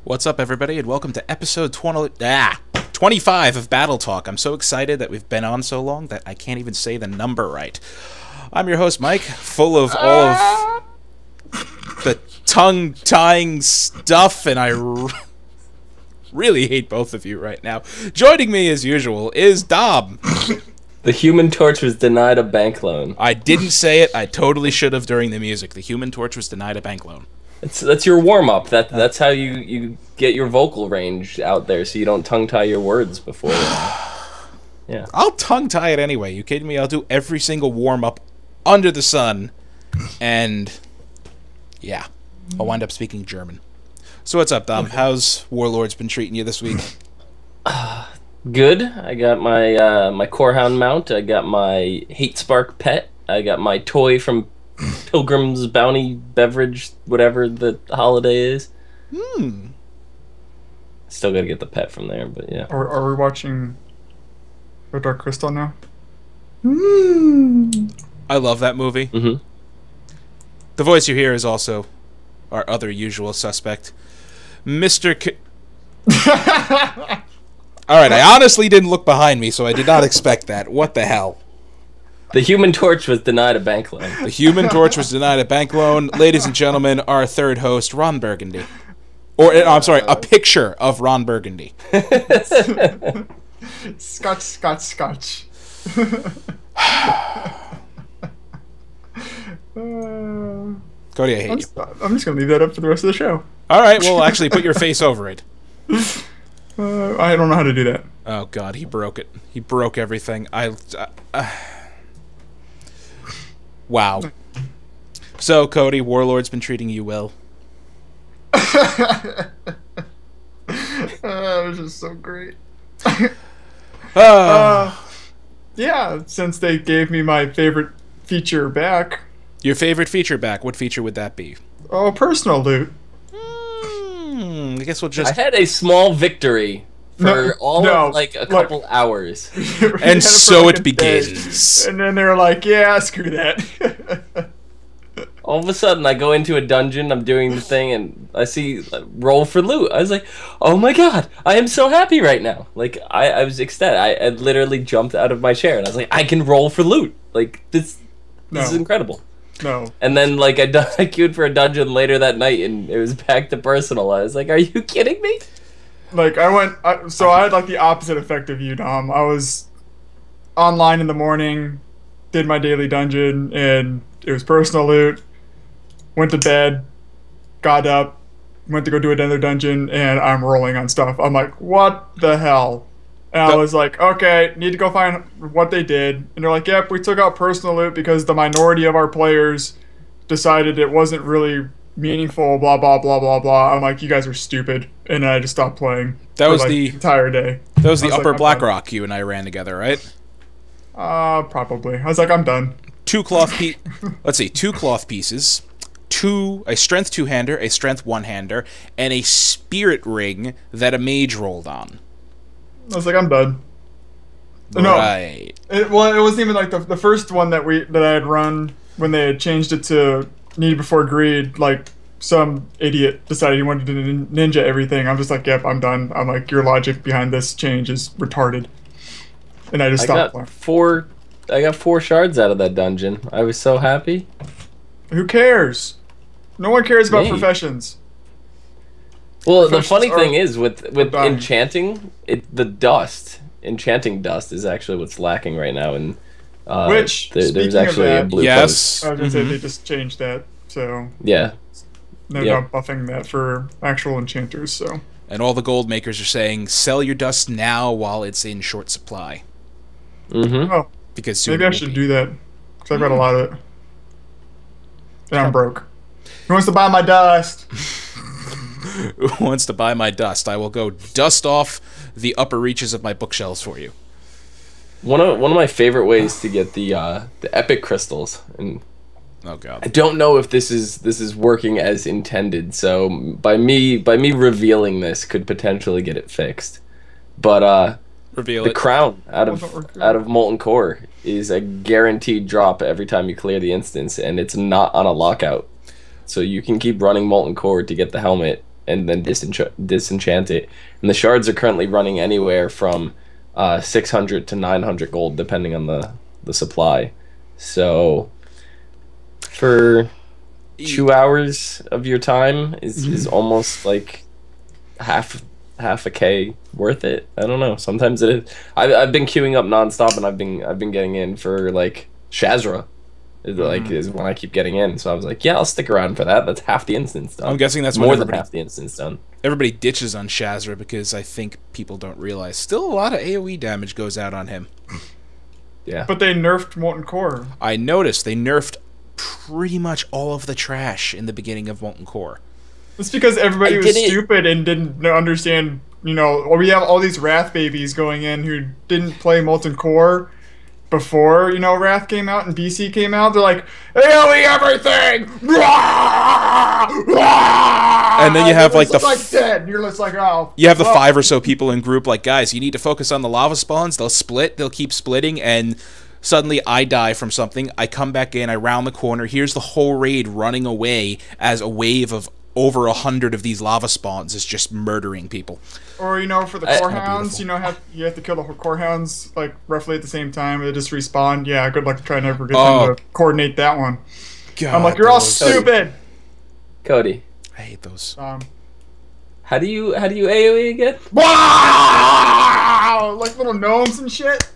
What's up, everybody, and welcome to episode 25 of Battle Talk. I'm so excited that we've been on so long that I can't even say the number right. I'm your host, Mike, full of all of the tongue-tying stuff, and I really hate both of you right now. Joining me, as usual, is Dom. The Human Torch was denied a bank loan. I didn't say it. I totally should have during the music. The Human Torch was denied a bank loan. That's your warm-up. That's how you get your vocal range out there, so you don't tongue-tie your words before. Yeah. I'll tongue-tie it anyway. You kidding me? I'll do every single warm-up under the sun, and yeah, I'll wind up speaking German. So what's up, Dom? How's Warlords been treating you this week? Good. I got my my Corehound mount. I got my Hate Spark pet. I got my toy from Pilgrim's Bounty beverage, whatever the holiday is. Still gotta get the pet from there, but yeah. Are we watching The Dark Crystal now? I love that movie. Mm-hmm. The voice you hear is also our other usual suspect, Mr. Alright, I honestly didn't look behind me, so I did not expect that. What the hell? The Human Torch was denied a bank loan. The Human Torch was denied a bank loan. Ladies and gentlemen, our third host, Ron Burgundy. Or, I'm sorry, a picture of Ron Burgundy. Scotch. Cody, I hate you. I'm just going to leave that up for the rest of the show. Alright, well, actually, put your face over it. I don't know how to do that. Oh, God, he broke it. He broke everything. Wow. So, Cody, Warlord's been treating you well. That was just so great. Yeah, since they gave me my favorite feature back. Your favorite feature back? What feature would that be? Oh, personal loot. I guess we'll just... I had a small victory for of like a couple hours. And so it begins. And then they're like, yeah, screw that. All of a sudden, I go into a dungeon, I'm doing the thing, and I see roll for loot. I was like, oh my god, I am so happy right now. Like, I was ecstatic. I literally jumped out of my chair, and I was like, I can roll for loot. Like, this is incredible. No. And then, like, I queued for a dungeon later that night, and it was back to personal. I was like, are you kidding me? Like, I had, like, the opposite effect of you, Dom. I was online in the morning, did my daily dungeon, and it was personal loot. Went to bed, got up, went to go do another dungeon, and I'm rolling on stuff. I'm like, what the hell? And I was like, okay, need to go find what they did. And they're like, yep, we took out personal loot because the minority of our players decided it wasn't really meaningful, blah, blah, blah, blah, blah. I'm like, you guys are stupid. And I just stopped playing. That was like, the entire day. That was the Upper Blackrock you and I ran together, right? Probably. I was like, I'm done. Two cloth pieces, a strength two-hander, a strength one-hander, and a spirit ring that a mage rolled on. I was like, I'm done. Right. No, it wasn't even like the first one that I had run when they had changed it to Need Before Greed. Like, some idiot decided he wanted to ninja everything. I'm just like, yep, I'm done. I'm like, your logic behind this change is retarded. And I just stopped playing. I got 4 shards out of that dungeon. I was so happy. Who cares? No one cares about professions. Well, the funny thing is, with enchanting, enchanting dust is actually what's lacking right now. And there's actually a blue post. I was gonna say they just changed that, so yeah, they're not buffing that for actual enchanters. So, and all the gold makers are saying, sell your dust now while it's in short supply. Oh, because maybe I should do that because I've got a lot of it, and I'm broke. Who wants to buy my dust? Who wants to buy my dust? I will go dust off the upper reaches of my bookshelves for you. One of my favorite ways to get the epic crystals, and oh god, I don't know if this is working as intended. So by me revealing this could potentially get it fixed. But Reveal The it. crown out of Molten Core is a guaranteed drop every time you clear the instance, and it's not on a lockout. So you can keep running Molten Core to get the helmet and then disenchant it. And the shards are currently running anywhere from 600 to 900 gold, depending on the supply. So for 2 hours of your time is almost like half a K worth it. I don't know. Sometimes it is. I've been queuing up nonstop, and I've been getting in for like Shazra. Is when I keep getting in. So I was like, yeah, I'll stick around for that. That's half the instance done. I'm guessing that's more than half the instance done. Everybody ditches on Shazra because I think people don't realize still a lot of AoE damage goes out on him. Yeah. But they nerfed Molten Core. I noticed they nerfed pretty much all of the trash in the beginning of Molten Core. It's because everybody was stupid and didn't understand, or we have all these Wrath babies going in who didn't play Molten Core before, Wrath came out and BC came out. They're like, AoE everything! And then you have like dead. You're just like, oh. You have the 5 or so people in group like, guys, you need to focus on the lava spawns. They'll split, they'll keep splitting, and suddenly I die from something. I come back in, I round the corner. Here's the whole raid running away as a wave of over 100 of these lava spawns is just murdering people. Or, for the core hounds, you have to kill the core hounds, like, roughly at the same time. They just respawn. Yeah, good luck trying to ever get them to coordinate that one. God, I'm like, you're all stupid! Cody. I hate those. How do you AoE again? Wow! Like little gnomes and shit?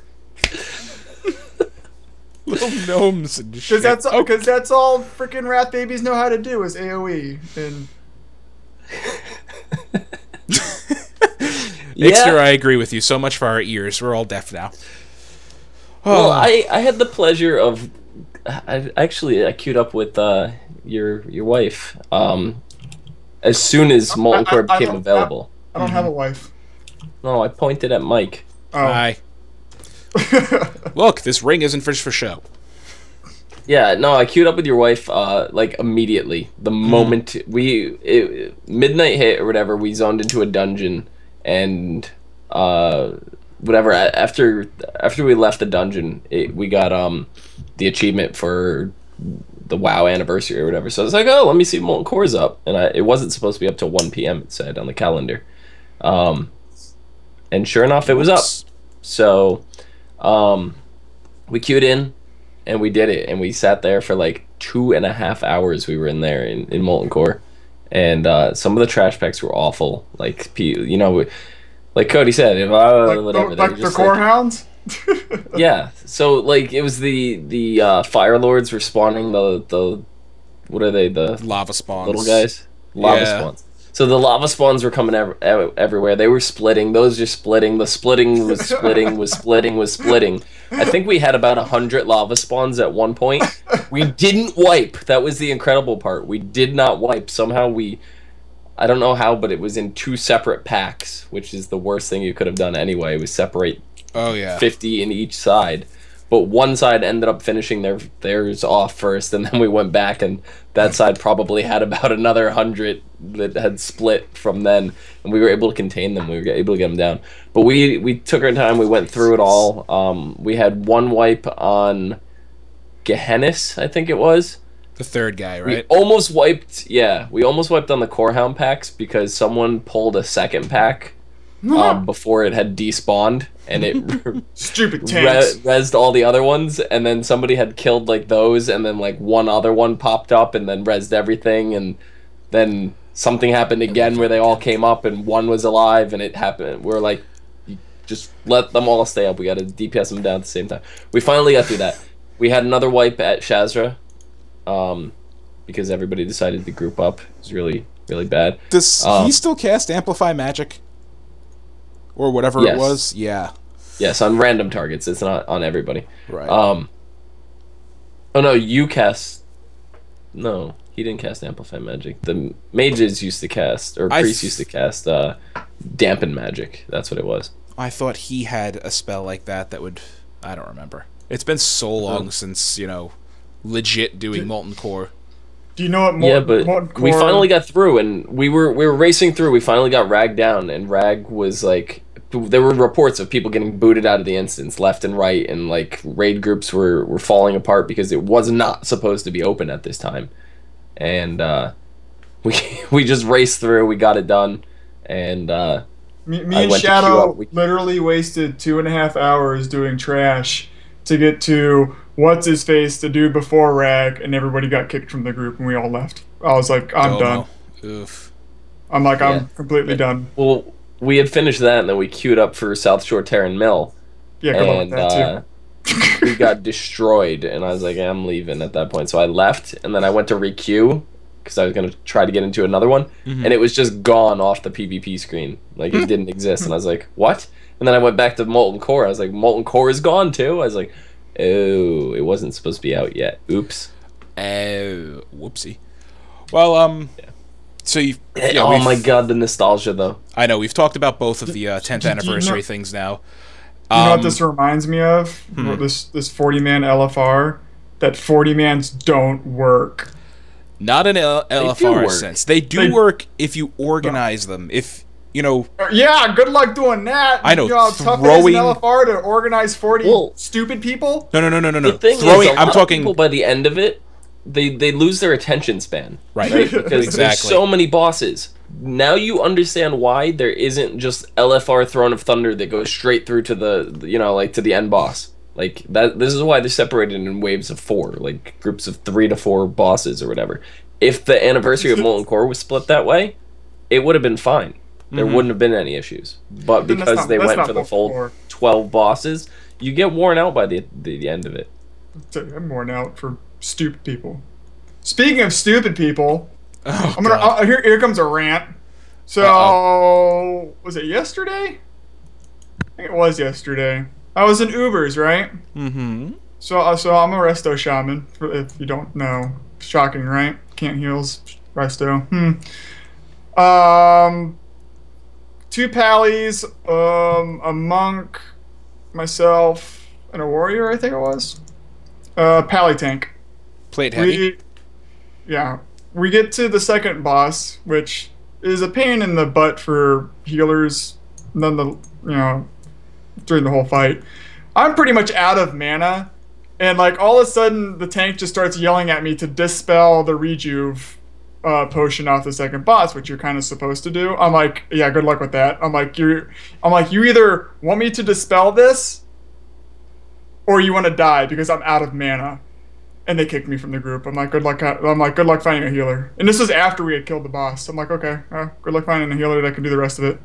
Little gnomes and shit. Because that's all freaking Wrath babies know how to do is AoE. And Ixter, I agree with you. So much for our ears. We're all deaf now. Well, I had the pleasure of I queued up with your wife as soon as Molten Core became available. I don't have a wife. No, I pointed at Mike. Oh. Hi. Look, this ring isn't just for show. Yeah, no, I queued up with your wife like immediately. The moment midnight hit or whatever, we zoned into a dungeon, and whatever after we left the dungeon, we got the achievement for the WoW anniversary or whatever. So I was like, oh, let me see if Molten Core's up, and it wasn't supposed to be up till 1 p.m. It said on the calendar, and sure enough, it was up. So we queued in, and we did it, and we sat there for like 2.5 hours. We were in there in Molten Core, and some of the trash packs were awful. Like like Cody said, if like the core hounds. Yeah, so like it was the Fire Lords were spawning the what are they, the lava spawns, little guys, lava spawns. So the lava spawns were coming everywhere. They were splitting. Those are splitting. The splitting was splitting. I think we had about 100 lava spawns at one point. We didn't wipe. That was the incredible part. We did not wipe. Somehow I don't know how, but it was in 2 separate packs, which is the worst thing you could have done anyway. It was separate 50 in each side. But one side ended up finishing theirs off first, and then we went back, and that side probably had about another 100 that had split from then, and we were able to contain them. We were able to get them down. But we took our time. We went through it all. We had one wipe on Gehennis, I think it was. The third guy, right? We almost wiped on the Core Hound packs because someone pulled a second pack before it had despawned, and it stupid tanks rezzed all the other ones, and then somebody had killed like those, and then like one other one popped up and then rezzed everything, and then something happened again where they all came up and one was alive, and it happened. We're like, just let them all stay up. We got to DPS them down at the same time. We finally got through that. We had another wipe at Shazra, because everybody decided to group up. It was really, really bad. Does he still cast Amplify Magic? Or whatever it was? Yeah. Yes, on random targets. It's not on everybody. Right. Oh, no, you cast... No, he didn't cast Amplify Magic. The mages used to cast, or priests used to cast Dampen Magic. That's what it was. I thought he had a spell like that would... I don't remember. It's been so long since, legit doing Molten Core. Do you know what Molten Core... We finally got through, and we were racing through. We finally got Rag down, and Rag was like... there were reports of people getting booted out of the instance left and right, and like raid groups were falling apart because it was not supposed to be open at this time. And we just raced through, we got it done, and Me and Shadow literally wasted 2.5 hours doing trash to get to what's his face, the dude before Rag, and everybody got kicked from the group and we all left. I was like, I'm done. Oof. I'm like, I'm completely done. Well, we had finished that, and then we queued up for South Shore Terran Mill. Yeah, good luck with that too. We got destroyed, and I was like, I'm leaving at that point. So I left, and then I went to re-queue because I was going to try to get into another one, and it was just gone off the PvP screen. Like, it didn't exist, and I was like, what? And then I went back to Molten Core. I was like, Molten Core is gone too? I was like, oh, it wasn't supposed to be out yet. Oops. Oh, whoopsie. Well, so you... Yeah, oh my god, the nostalgia, though. I know, we've talked about both of the 10th anniversary things now. You know what this reminds me of? This 40-man LFR? That 40-mans don't work. Not an LFR sense. They do work if you organize them. If, you know... Yeah, good luck doing that. I know, you know how tough it is in LFR to organize 40 stupid people? No. The thing is, a lot of people, by the end of it, they lose their attention span. Right? Because there's so many bosses. Now you understand why there isn't just LFR Throne of Thunder that goes straight through to the, you know, like to the end boss. Like that. This is why they're separated in waves of 4, like groups of 3 to 4 bosses or whatever. If the anniversary of Molten Core was split that way, it would have been fine. There wouldn't have been any issues. But because they went for the full 12 bosses, you get worn out by the end of it. I'm worn out for stupid people. Speaking of stupid people, Oh, here comes a rant. So was it yesterday? I think it was yesterday. I was in Ubers, right? Mm-hmm. So I'm a resto shaman. If you don't know, shocking, right? Can't heals, resto. 2 pallies, a monk, myself, and a warrior. I think it was. Pally tank. Plate heavy. We get to the second boss, which is a pain in the butt for healers. During the whole fight, I'm pretty much out of mana, and like all of a sudden the tank just starts yelling at me to dispel the rejuve potion off the second boss, which you're kind of supposed to do. I'm like, yeah, good luck with that. I'm like, you either want me to dispel this, or you want to die because I'm out of mana. And they kicked me from the group. I'm like, good luck finding a healer. And this was after we had killed the boss. I'm like, okay, good luck finding a healer that can do the rest of it.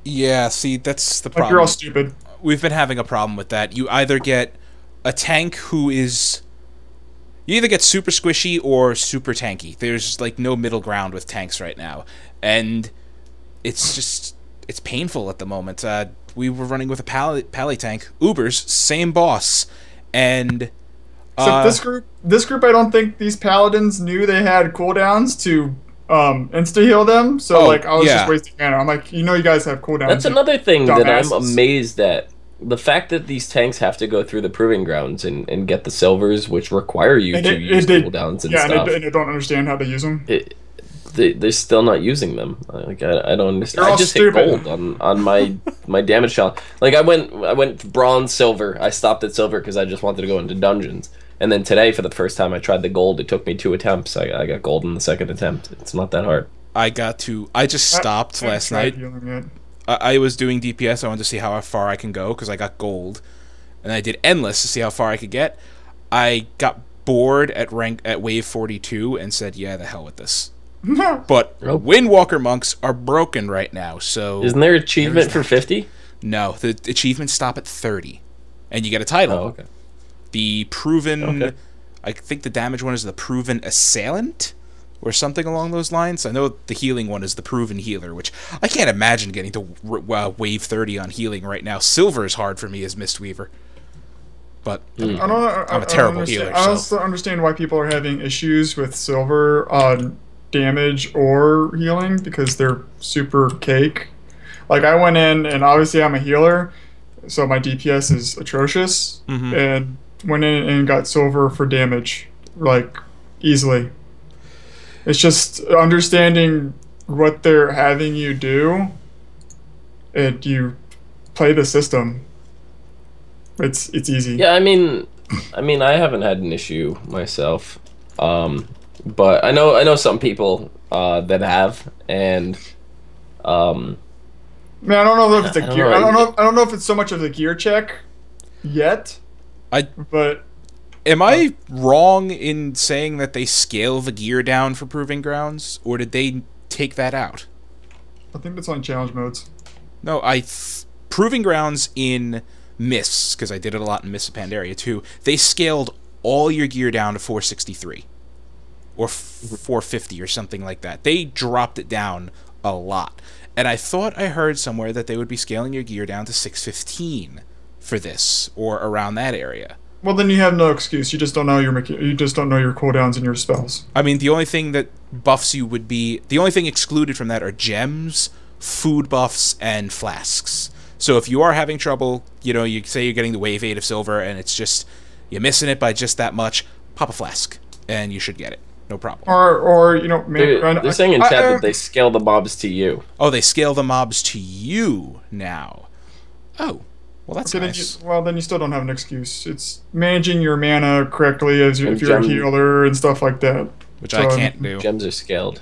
Yeah, see, that's the problem. Like, you're all stupid. We've been having a problem with that. You either get a tank who is... You either get super squishy or super tanky. There's, like, no middle ground with tanks right now. And it's just... It's painful at the moment. We were running with a pally tank. Ubers, same boss. And... Except this group, I don't think these paladins knew they had cooldowns to insta heal them. So I was just wasting mana. I'm like, you guys have cooldowns. That's another thing that I'm amazed at. The fact that these tanks have to go through the proving grounds and get the silvers, which require you to use cooldowns and stuff. Yeah, and they don't understand how to use them. They're still not using them. Like I don't understand. I just hit gold on my damage challenge. Like I went bronze, silver. I stopped at silver because I just wanted to go into dungeons. And then today, for the first time, I tried the gold. It took me 2 attempts. I got gold in the second attempt. It's not that hard. I just stopped last night. I was doing DPS. I wanted to see how far I can go because I got gold, and I did endless to see how far I could get. I got bored at wave 42 and said, "Yeah, the hell with this." But Windwalker monks are broken right now. So isn't there achievement for 50? No, the achievements stop at 30, and you get a title. Oh, okay. The proven, I think the damage one is the proven assailant, or something along those lines. I know the healing one is the proven healer, which I can't imagine getting to wave 30 on healing right now. Silver is hard for me as Mistweaver, but I'm a terrible healer. I also understand why people are having issues with silver on damage or healing because they're super cake. Like I went in, and obviously I'm a healer, so my DPS is atrocious, and went in and got silver for damage, like, easily. It's just understanding what they're having you do, and you play the system. It's easy. Yeah, I mean, I haven't had an issue myself, but I know some people that have, and Man, I don't know if it's a I don't gear. know. I don't know if it's so much of the gear check yet. But Am I wrong in saying that they scale the gear down for Proving Grounds, or did they take that out? I think that's on challenge modes. No, Proving Grounds in Mists, because I did it a lot in Mists of Pandaria too, they scaled all your gear down to 463. Or 450 or something like that. They dropped it down a lot. And I thought I heard somewhere that they would be scaling your gear down to 615 for this, or around that area. Well, then you have no excuse. You just don't know your cooldowns and your spells. I mean, the only thing that buffs you would be... The only thing excluded from that are gems, food buffs, and flasks. So if you are having trouble, you know, you say you're getting the Wave 8 of Silver, and it's just... You're missing it by just that much, pop a flask, and you should get it. No problem. Or you know... They're saying in chat that they scale the mobs to you. Oh, they scale the mobs to you now. Oh, well, that's nice. Then you still don't have an excuse. It's managing your mana correctly if you're a healer and stuff like that. Which I can't do. Gems are scaled.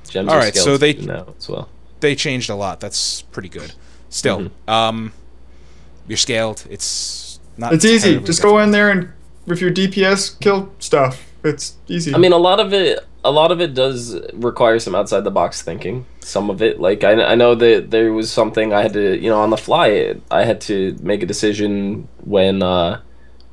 Gems All are right, scaled so they now as well. They changed a lot. That's pretty good. Still, you're scaled. It's not. It's easy. Just go in there and with your DPS kill stuff. It's easy. I mean, a lot of it does require some outside the box thinking. Some of it, like I know that there was something I had to, you know, on the fly. I had to make a decision when what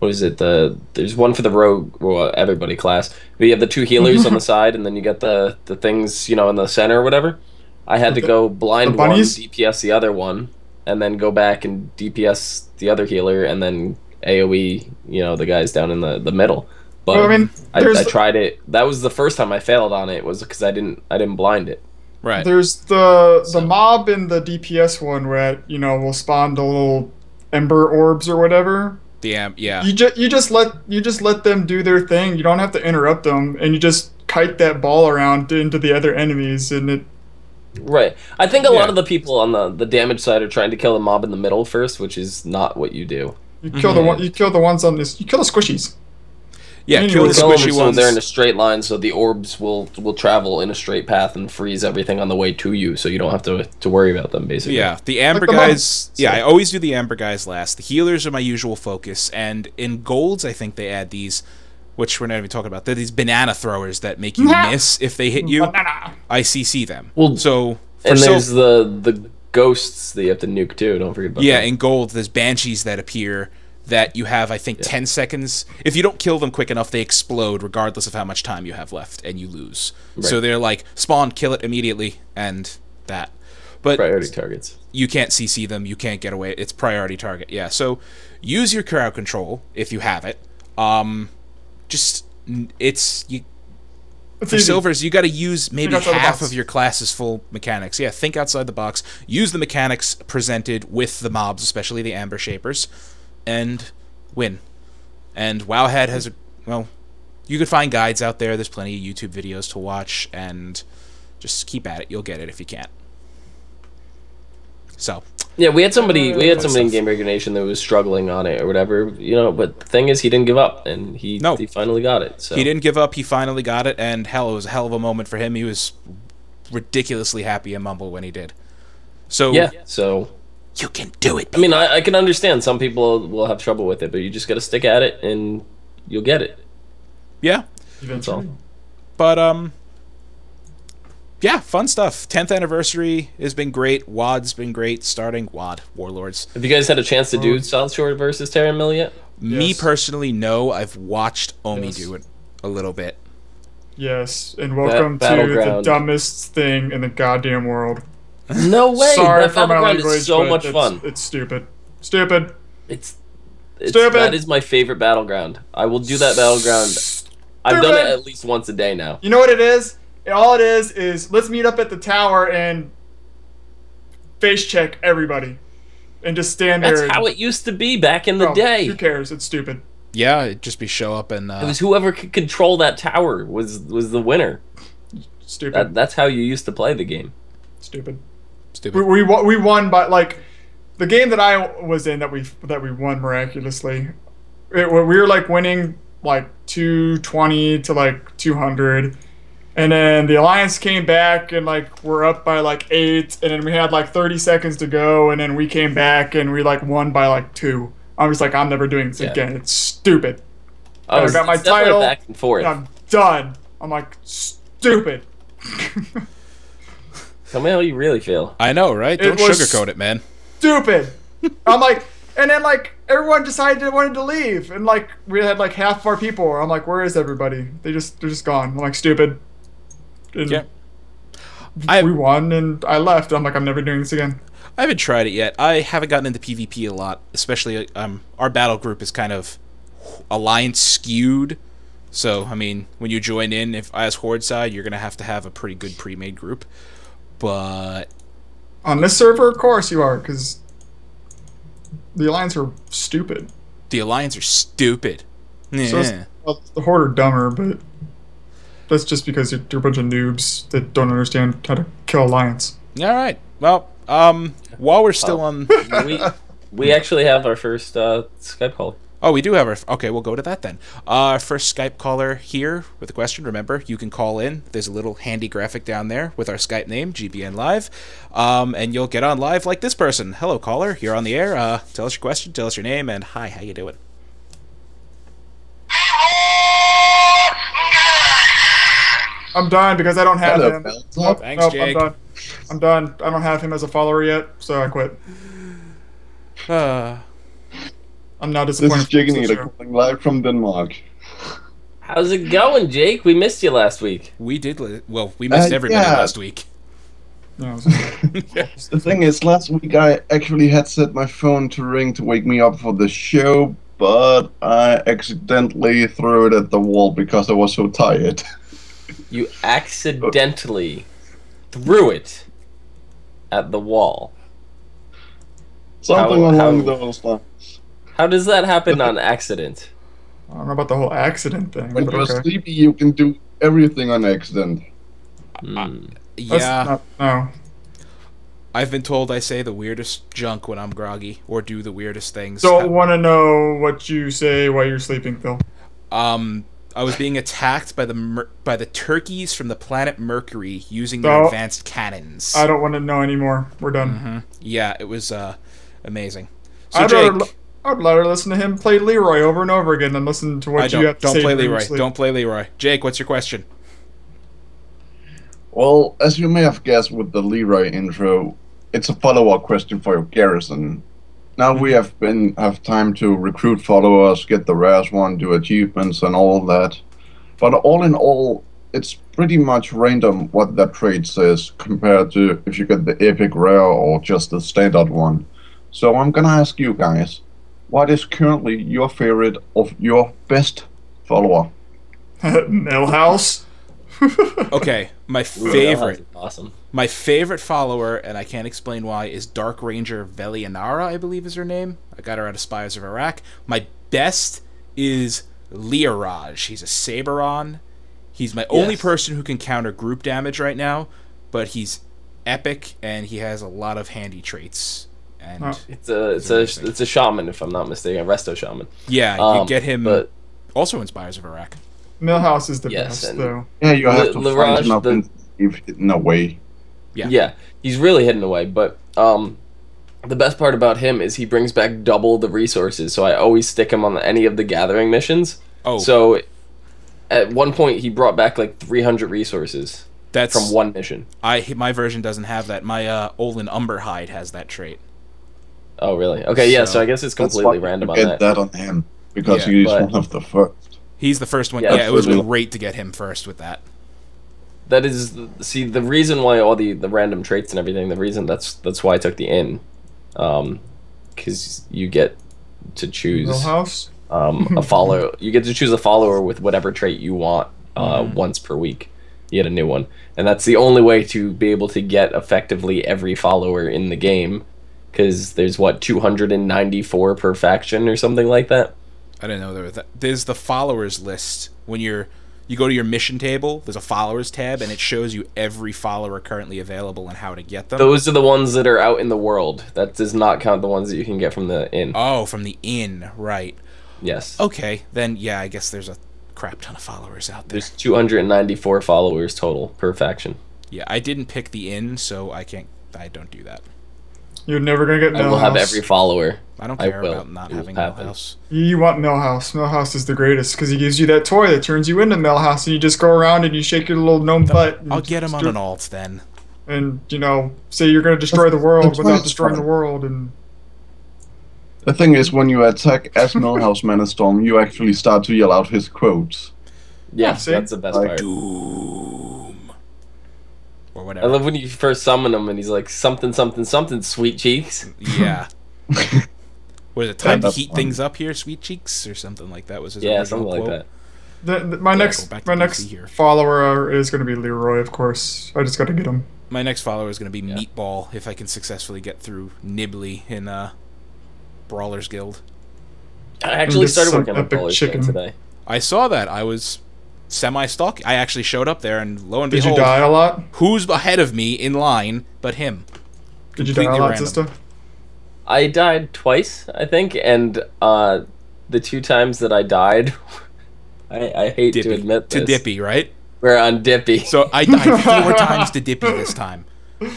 was it? There's one for the rogue or everybody class. We have the two healers on the side, and then you get the things, you know, in the center or whatever. I had to go blind one, DPS the other one, and then go back and DPS the other healer, and then AoE, you know, the guys down in the middle. But well, I mean, I tried it. That was the first time I failed on it. Was because I didn't blind it. Right. There's the mob in the DPS one where will spawn the little ember orbs or whatever. Yeah. You just let them do their thing. You don't have to interrupt them, and you just kite that ball around into the other enemies, and it. Right. I think a lot of the people on the damage side are trying to kill the mob in the middle first, which is not what you do. You kill the one. You kill the ones on this. You kill the squishies. Yeah, kill the squishy so ones. They're in a straight line, so the orbs will travel in a straight path and freeze everything on the way to you, so you don't have to worry about them, basically. Yeah, the amber guys... Yeah, I always do the amber guys last. The healers are my usual focus, and in golds, I think they add these, which we're not even talking about. They're these banana throwers that make you miss if they hit you. I CC them. Well, so... And there's the ghosts that you have to nuke, too. Don't forget about that. Yeah, in gold, there's banshees that appear... that you have, I think, 10 seconds. If you don't kill them quick enough, they explode regardless of how much time you have left, and you lose. Right. So they're like, spawn, kill it immediately, and that. But priority targets. You can't CC them, you can't get away. It's priority target, yeah. So use your crowd control, if you have it. For silvers, you got to use maybe half of your class's full mechanics. Yeah, think outside the box. Use the mechanics presented with the mobs, especially the amber shapers, and win. And Wowhead has you could find guides out there. There's plenty of YouTube videos to watch, and just keep at it. You'll get it if you can't. So yeah, we had somebody in Game Breaker Nation that was struggling on it or whatever, but the thing is, he didn't give up, and he finally got it. So he didn't give up. He finally got it, and hell, it was a hell of a moment for him. He was ridiculously happy and mumble when he did. So yeah, so. You can do it. I mean, I can understand some people will have trouble with it, but you just got to stick at it, and you'll get it. Yeah. That's all. But, yeah, fun stuff. 10th anniversary has been great. WoD's been great. Starting WoD, Warlords. Have you guys had a chance to do South Shore versus Terra Mill yet? Me personally, no. I've watched Omi do it a little bit. Yes, and welcome to the dumbest thing in the goddamn world. No way! Sorry that for my battleground language, is so much fun. It's stupid. Stupid. It's stupid. That is my favorite battleground. I will do that battleground. Stupid. I've done it at least once a day now. You know what it is? All it is let's meet up at the tower and face check everybody, and just stand there. That's how it used to be back in the day. Who cares? It's stupid. Yeah, it'd just be show up and. It was whoever could control that tower was the winner. Stupid. That's how you used to play the game. Stupid. Stupid. We won by like the game that I was in that we won miraculously. We were like winning like 220 to like 200, and then the Alliance came back and like we're up by like 8, and then we had like 30 seconds to go, and then we came back and we like won by like 2. I was like, I'm never doing this again. It's stupid. Oh, I got my title. Back and forth. And I'm done. I'm like, stupid. Tell me how you really feel. I know, right? Don't sugarcoat it, man. Stupid. I'm like, and then like everyone decided they wanted to leave, and like we had like half of our people. I'm like, where is everybody? They're just gone. I'm like, stupid. And Yeah. we won, and I left. I'm like, I'm never doing this again. I haven't tried it yet. I haven't gotten into PvP a lot, especially our battle group is kind of alliance skewed. So, I mean, when you join in, if as Horde side, you're going to have a pretty good pre-made group. But on this server, of course you are, because the Alliance are stupid. The Alliance are stupid. So the Horde are dumber, but that's just because you're a bunch of noobs that don't understand how to kill Alliance. All right. Well, while we're still on... We actually have our first Skype call. Oh, we do have our... Okay, we'll go to that then. First Skype caller here with a question. Remember, you can call in. There's a little handy graphic down there with our Skype name, GBN Live. And you'll get on live like this person. Hello, caller. You're on the air. Tell us your question, tell us your name, and hi, how you doing? I'm done because I don't have him. Thanks, Jake. I'm done. I don't have him as a follower yet, so I quit. I'm not disappointed. This is Jake calling live from Denmark. How's it going, Jake? We missed you last week. We did. Well, we missed everybody last week. No, The thing is, last week I actually had set my phone to ring to wake me up for the show, but I accidentally threw it at the wall because I was so tired. You accidentally threw it at the wall. Something along those lines. How does that happen on accident? I don't know about the whole accident thing. When but you're okay. sleepy, you can do everything on accident. Yeah. No. I've been told I say the weirdest junk when I'm groggy, or do the weirdest things. Don't want to know what you say while you're sleeping, Phil. I was being attacked by the turkeys from the planet Mercury using their advanced cannons. I don't want to know anymore. We're done. Mm-hmm. Yeah, it was amazing. So Jake, I'd rather listen to him play Leroy over and over again than listen to what you have to say. Don't play Leroy. Don't play Leroy. Jake, what's your question? Well, as you may have guessed with the Leroy intro, it's a follow-up question for your garrison. Now we have time to recruit followers, get the rares one, do achievements and all that. But all in all, it's pretty much random what that trait says compared to if you get the epic rare or just the standard one. So I'm gonna ask you guys, what is currently your favorite of your best follower? Millhouse. Okay, my favorite. Awesome. My favorite follower, and I can't explain why, is Dark Ranger Velianara, I believe is her name. I got her out of Spires of Iraq. My best is Leoraj. He's a Saberon. He's my only person who can counter group damage right now, but he's epic and he has a lot of handy traits. And it's a shaman, if I'm not mistaken, a resto shaman. Yeah, you get him also in Spires of Iraq. Millhouse is the best, though. Yeah, you have to find him up and hidden away. Yeah, he's really hidden away, but the best part about him is he brings back double the resources, so I always stick him on any of the gathering missions. Oh. So at one point he brought back like 300 resources from one mission. My version doesn't have that. My Olin Umberhide has that trait. Oh, really? Okay, yeah, so I guess it's completely random on that. Get that on him, because he's one of the first. He's the first one. Yeah, it was great to get him first with that. That is, see, the reason why all the random traits and everything, the reason that's why I took the inn, because you get to choose a follower. You get to choose a follower with whatever trait you want once per week. You get a new one, and that's the only way to be able to get effectively every follower in the game, because there's 294 per faction or something like that. I didn't know there was that. There's the followers list when you're You go to your mission table, there's a followers tab, and it shows you every follower currently available and how to get them. Those are the ones that are out in the world. That does not count the ones that you can get from the inn. Oh, from the inn, right. Yes. Okay, then yeah, I guess there's a crap ton of followers out there. There's 294 followers total per faction. Yeah, I didn't pick the inn, so I don't do that. You're never gonna get I will Millhouse. have every follower. I don't I care will. about not It will having happen. Millhouse. You want Millhouse. Millhouse is the greatest because he gives you that toy that turns you into Millhouse, and you just go around and you shake your little gnome butt. And I'll get him on just- an alt then. And say you're gonna destroy the world That's why without it's destroying fun. the world, and The thing is, when you attack as Millhouse Manastorm, you actually start to yell out his quotes. Yeah, see? that's the best Like- part. Doom. Or I whatever. love when you first summon him and he's like, something, something, something, sweet cheeks. Yeah. What is it, time to That's heat fun. things up here, sweet cheeks? Or something like that was his Yeah, original something like quote. that. my Yeah, next go back to DC here. follower is gonna be Leroy, of course. I just gotta get him. My next follower is going to be Yeah. Meatball, if I can successfully get through Nibbly in Brawlers Guild. I actually Just started some working on epic Brawler's chicken. Guild today. I saw that. I was semi-stalking. I actually showed up there, and lo and Did you behold, die a lot? who's ahead of me in line but him? Did you die a Completely lot, random. sister? I died twice, I think, and the two times that I died, I hate to Dippy. admit To this. Dippy, right? We're on Dippy. So I died 4 times to Dippy this time. I've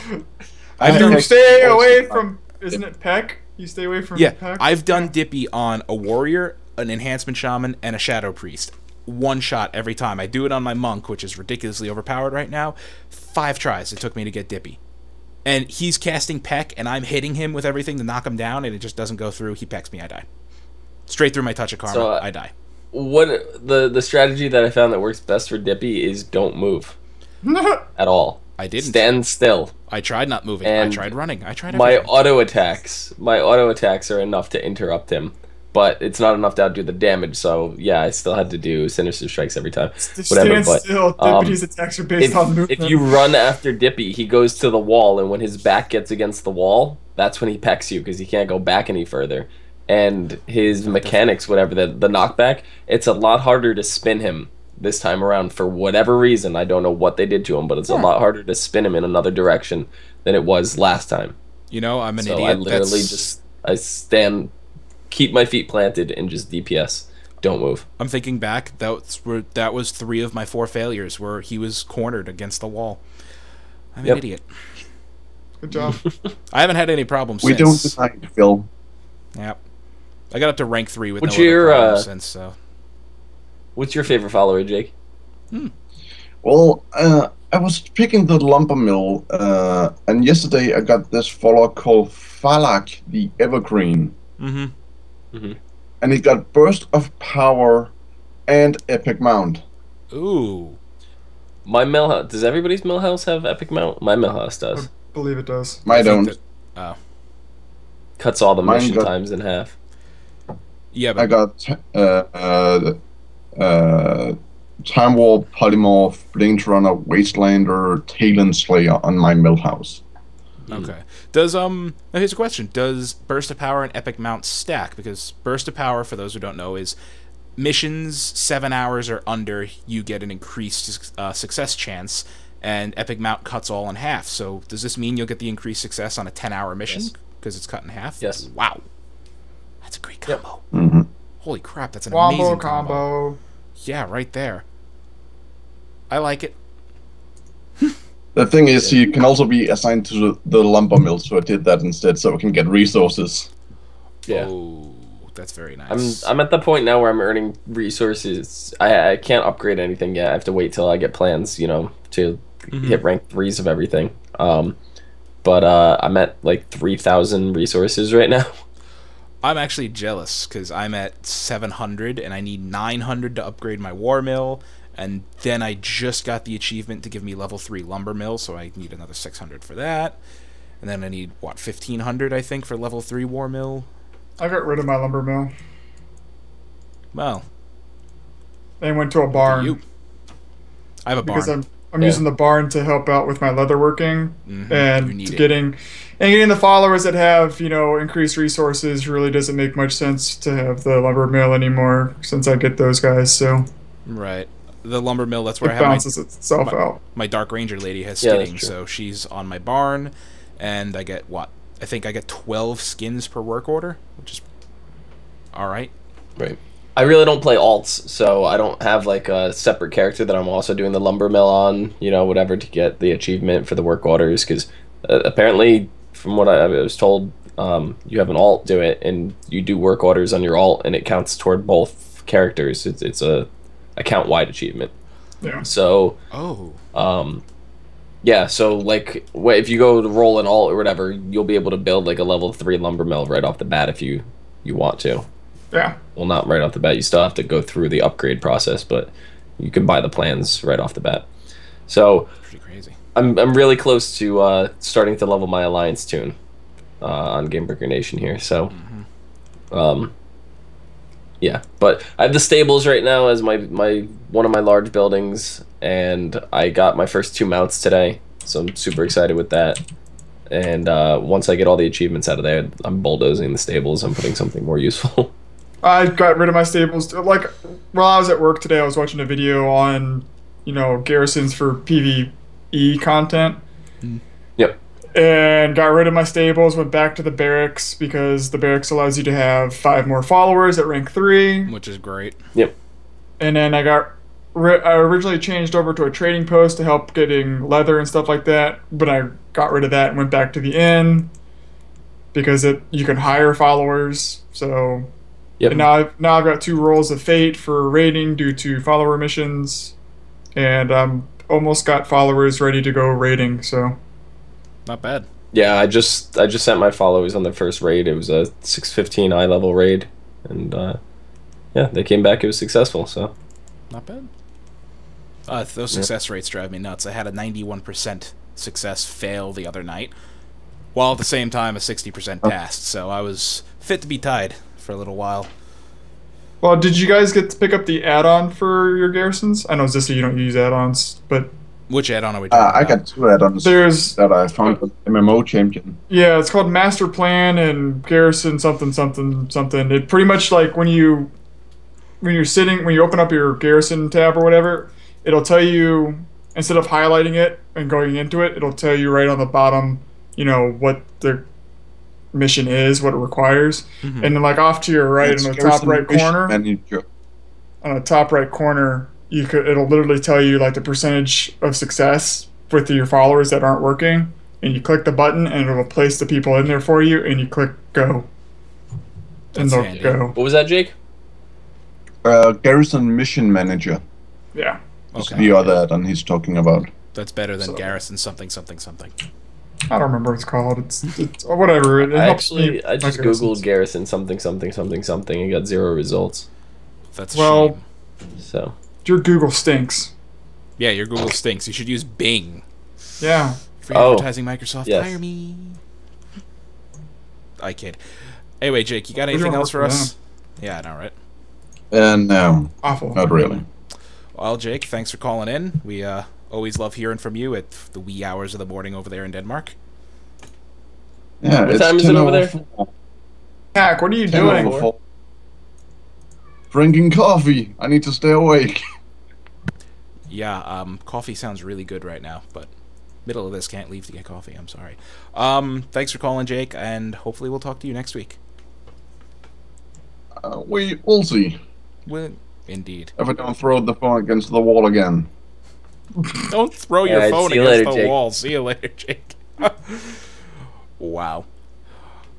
I done You think- stay also away died. from. Isn't it Peck? You stay away from Yeah, Peck. I've done Dippy on a warrior, an enhancement shaman, and a shadow priest. One shot every time. I do it on my monk, which is ridiculously overpowered right now. 5 tries it took me to get Dippy. And he's casting Peck, and I'm hitting him with everything to knock him down, and it just doesn't go through. He pecks me, I die. Straight through my touch of karma, So, I die. What the strategy that I found that works best for Dippy is don't move at all. I didn't. Stand still. I tried not moving. And I tried running. I tried My everything. auto attacks are enough to interrupt him, but it's not enough to outdo the damage. So yeah, I still had to do sinister strikes every time. Just Whatever, stand but, still. Deputy's attacks are based on movement. If you run after Dippy, he goes to the wall, and when his back gets against the wall, that's when he pecks you because he can't go back any further. And his mechanics, whatever, the knockback, it's a lot harder to spin him this time around for whatever reason. I don't know what they did to him, but it's a lot harder to spin him in another direction than it was last time. You know, I'm an So idiot. I literally That's- I stand, keep my feet planted, and just DPS. Don't move. I'm thinking back. That was 3 of my 4 failures where he was cornered against the wall. I'm Yep. an idiot. Good job. I haven't had any problems We don't since. deny it, Phil. Yep. I got up to rank 3 with What's no your, other problems since. So What's your favorite follower, Jake? Well, I was picking the lumber mill, and yesterday I got this follower called Falak the Evergreen, and it got burst of power and epic mount. ooh, My Millhouse. Does everybody's Millhouse have Epic Mount? My Millhouse does. believe it does. I think don't. that- oh, Cuts all the Mine mission got- times in half. yeah, I but got Time Warp, Polymorph, Blade Runner, Wastelander, Talon Slayer on my millhouse. okay. Does now here's a question: does Burst of Power and Epic Mount stack? Because Burst of Power, for those who don't know, is missions 7 hours or under, you get an increased success chance, and Epic Mount cuts all in half. So does this mean you'll get the increased success on a 10-hour mission Yes. because it's cut in half? Yes. Wow, that's a great Yep. combo. Mhm. Holy crap, that's an Wombo amazing combo. combo. Yeah, right there. I like it. The thing is, he can also be assigned to the lumber mill, so I did that instead, so I can get resources. Yeah. Oh, that's very nice. I'm at the point now where I'm earning resources. I can't upgrade anything yet. I have to wait till I get plans, to hit rank 3s of everything. But I'm at like 3,000 resources right now. I'm actually jealous because I'm at 700 and I need 900 to upgrade my war mill, and then I just got the achievement to give me level 3 lumber mill, so I need another 600 for that. And then I need, 1,500 I think for level 3 war mill. I got rid of my lumber mill Well, and went to a for barn you. I have a barn. because I'm Yeah. using the barn to help out with my leatherworking You and need it. getting the followers that have increased resources. Really doesn't make much sense to have the lumber mill anymore since I get those guys. So Right. the lumber mill. That's where It I have balances itself out. my Dark Ranger lady has Yeah, that's skinning, true. so she's on my barn, and I get what? I think I get 12 skins per work order, which is all right. Right. I really don't play alts, so I don't have like a separate character that I'm also doing the lumber mill on, whatever, to get the achievement for the work orders. Because apparently, from what I was told, you have an alt do it, and you do work orders on your alt, and it counts toward both characters. It's a account-wide achievement. Yeah. So, Oh, yeah. So like, if you go to roll an alt or whatever, you'll be able to build like a level 3 lumber mill right off the bat if you want to. Yeah. Well, not right off the bat. You still have to go through the upgrade process, but you can buy the plans right off the bat. So pretty crazy. I'm really close to starting to level my alliance tune on Gamebreaker Nation here. So, yeah. But I have the stables right now as my one of my large buildings, and I got my first 2 mounts today, so I'm super excited with that. And once I get all the achievements out of there, I'm bulldozing the stables. I'm putting something more useful. I got rid of my stables. Like, while I was at work today, I was watching a video on, garrisons for PvE content. Yep. And got rid of my stables, went back to the barracks, because the barracks allows you to have 5 more followers at rank 3. Which is great. Yep. And then I originally changed over to a trading post to help getting leather and stuff like that, but I got rid of that and went back to the inn, because you can hire followers, so... Yep. And now I've got 2 rolls of fate for raiding due to follower missions, and I'm almost got followers ready to go raiding. So Not bad. Yeah, I just sent my followers on their first raid. It was a 615 eye level raid, and yeah, they came back. It was successful. So Not bad. Those success rates drive me nuts. I had a 91% success fail the other night, while at the same time a 60% passed. So I was fit to be tied for a little while. well, did you guys get to pick up the add-on for your garrisons? I know Zissa, you don't use add-ons, but Which add-on are we talking I about? got 2 add-ons there's that I found on MMO Champion. yeah, it's called Master Plan and Garrison something something something. It pretty much like when you open up your garrison tab or whatever, it'll tell you, instead of highlighting it and going into it, it'll tell you right on the bottom, what the mission is, what it requires, and then like off to your right It's in the top Garrison right Mission corner, Manager. on the top right corner, it'll literally tell you like the percentage of success with your followers that aren't working, and you click the button and it'll place the people in there for you, and you click go, and That's they'll handy. go. what was that, Jake? Garrison Mission Manager. Yeah. Is Okay. the other add-on he's talking about. That's better than So- Garrison something something something. I don't remember what it's called. It's whatever. It I helps me. I just my googled garrisons. Garrison something something something something and got 0 results. That's a Well- shame. So Your Google stinks. Yeah, your Google stinks. You should use Bing. Yeah. Free Oh. advertising, Microsoft. Yes. Hire me. I kid. Anyway, Jake, you got We anything don't else for work for us? Yeah, I know, right? No, Awful. not really. Well, Jake, thanks for calling in. We always love hearing from you at the wee hours of the morning over there in Denmark. Yeah, What it's time is it over there? 10:04. Hack, what are you 10:04. doing? Drinking coffee. I need to stay awake. Yeah, coffee sounds really good right now, but middle of this can't leave to get coffee. I'm sorry. Thanks for calling, Jake, and hopefully we'll talk to you next week. We'll see. Well, indeed. If I don't throw the phone against the wall again. Don't throw your Alright, phone see you against later, the Jake. wall. See you later, Jake. Wow.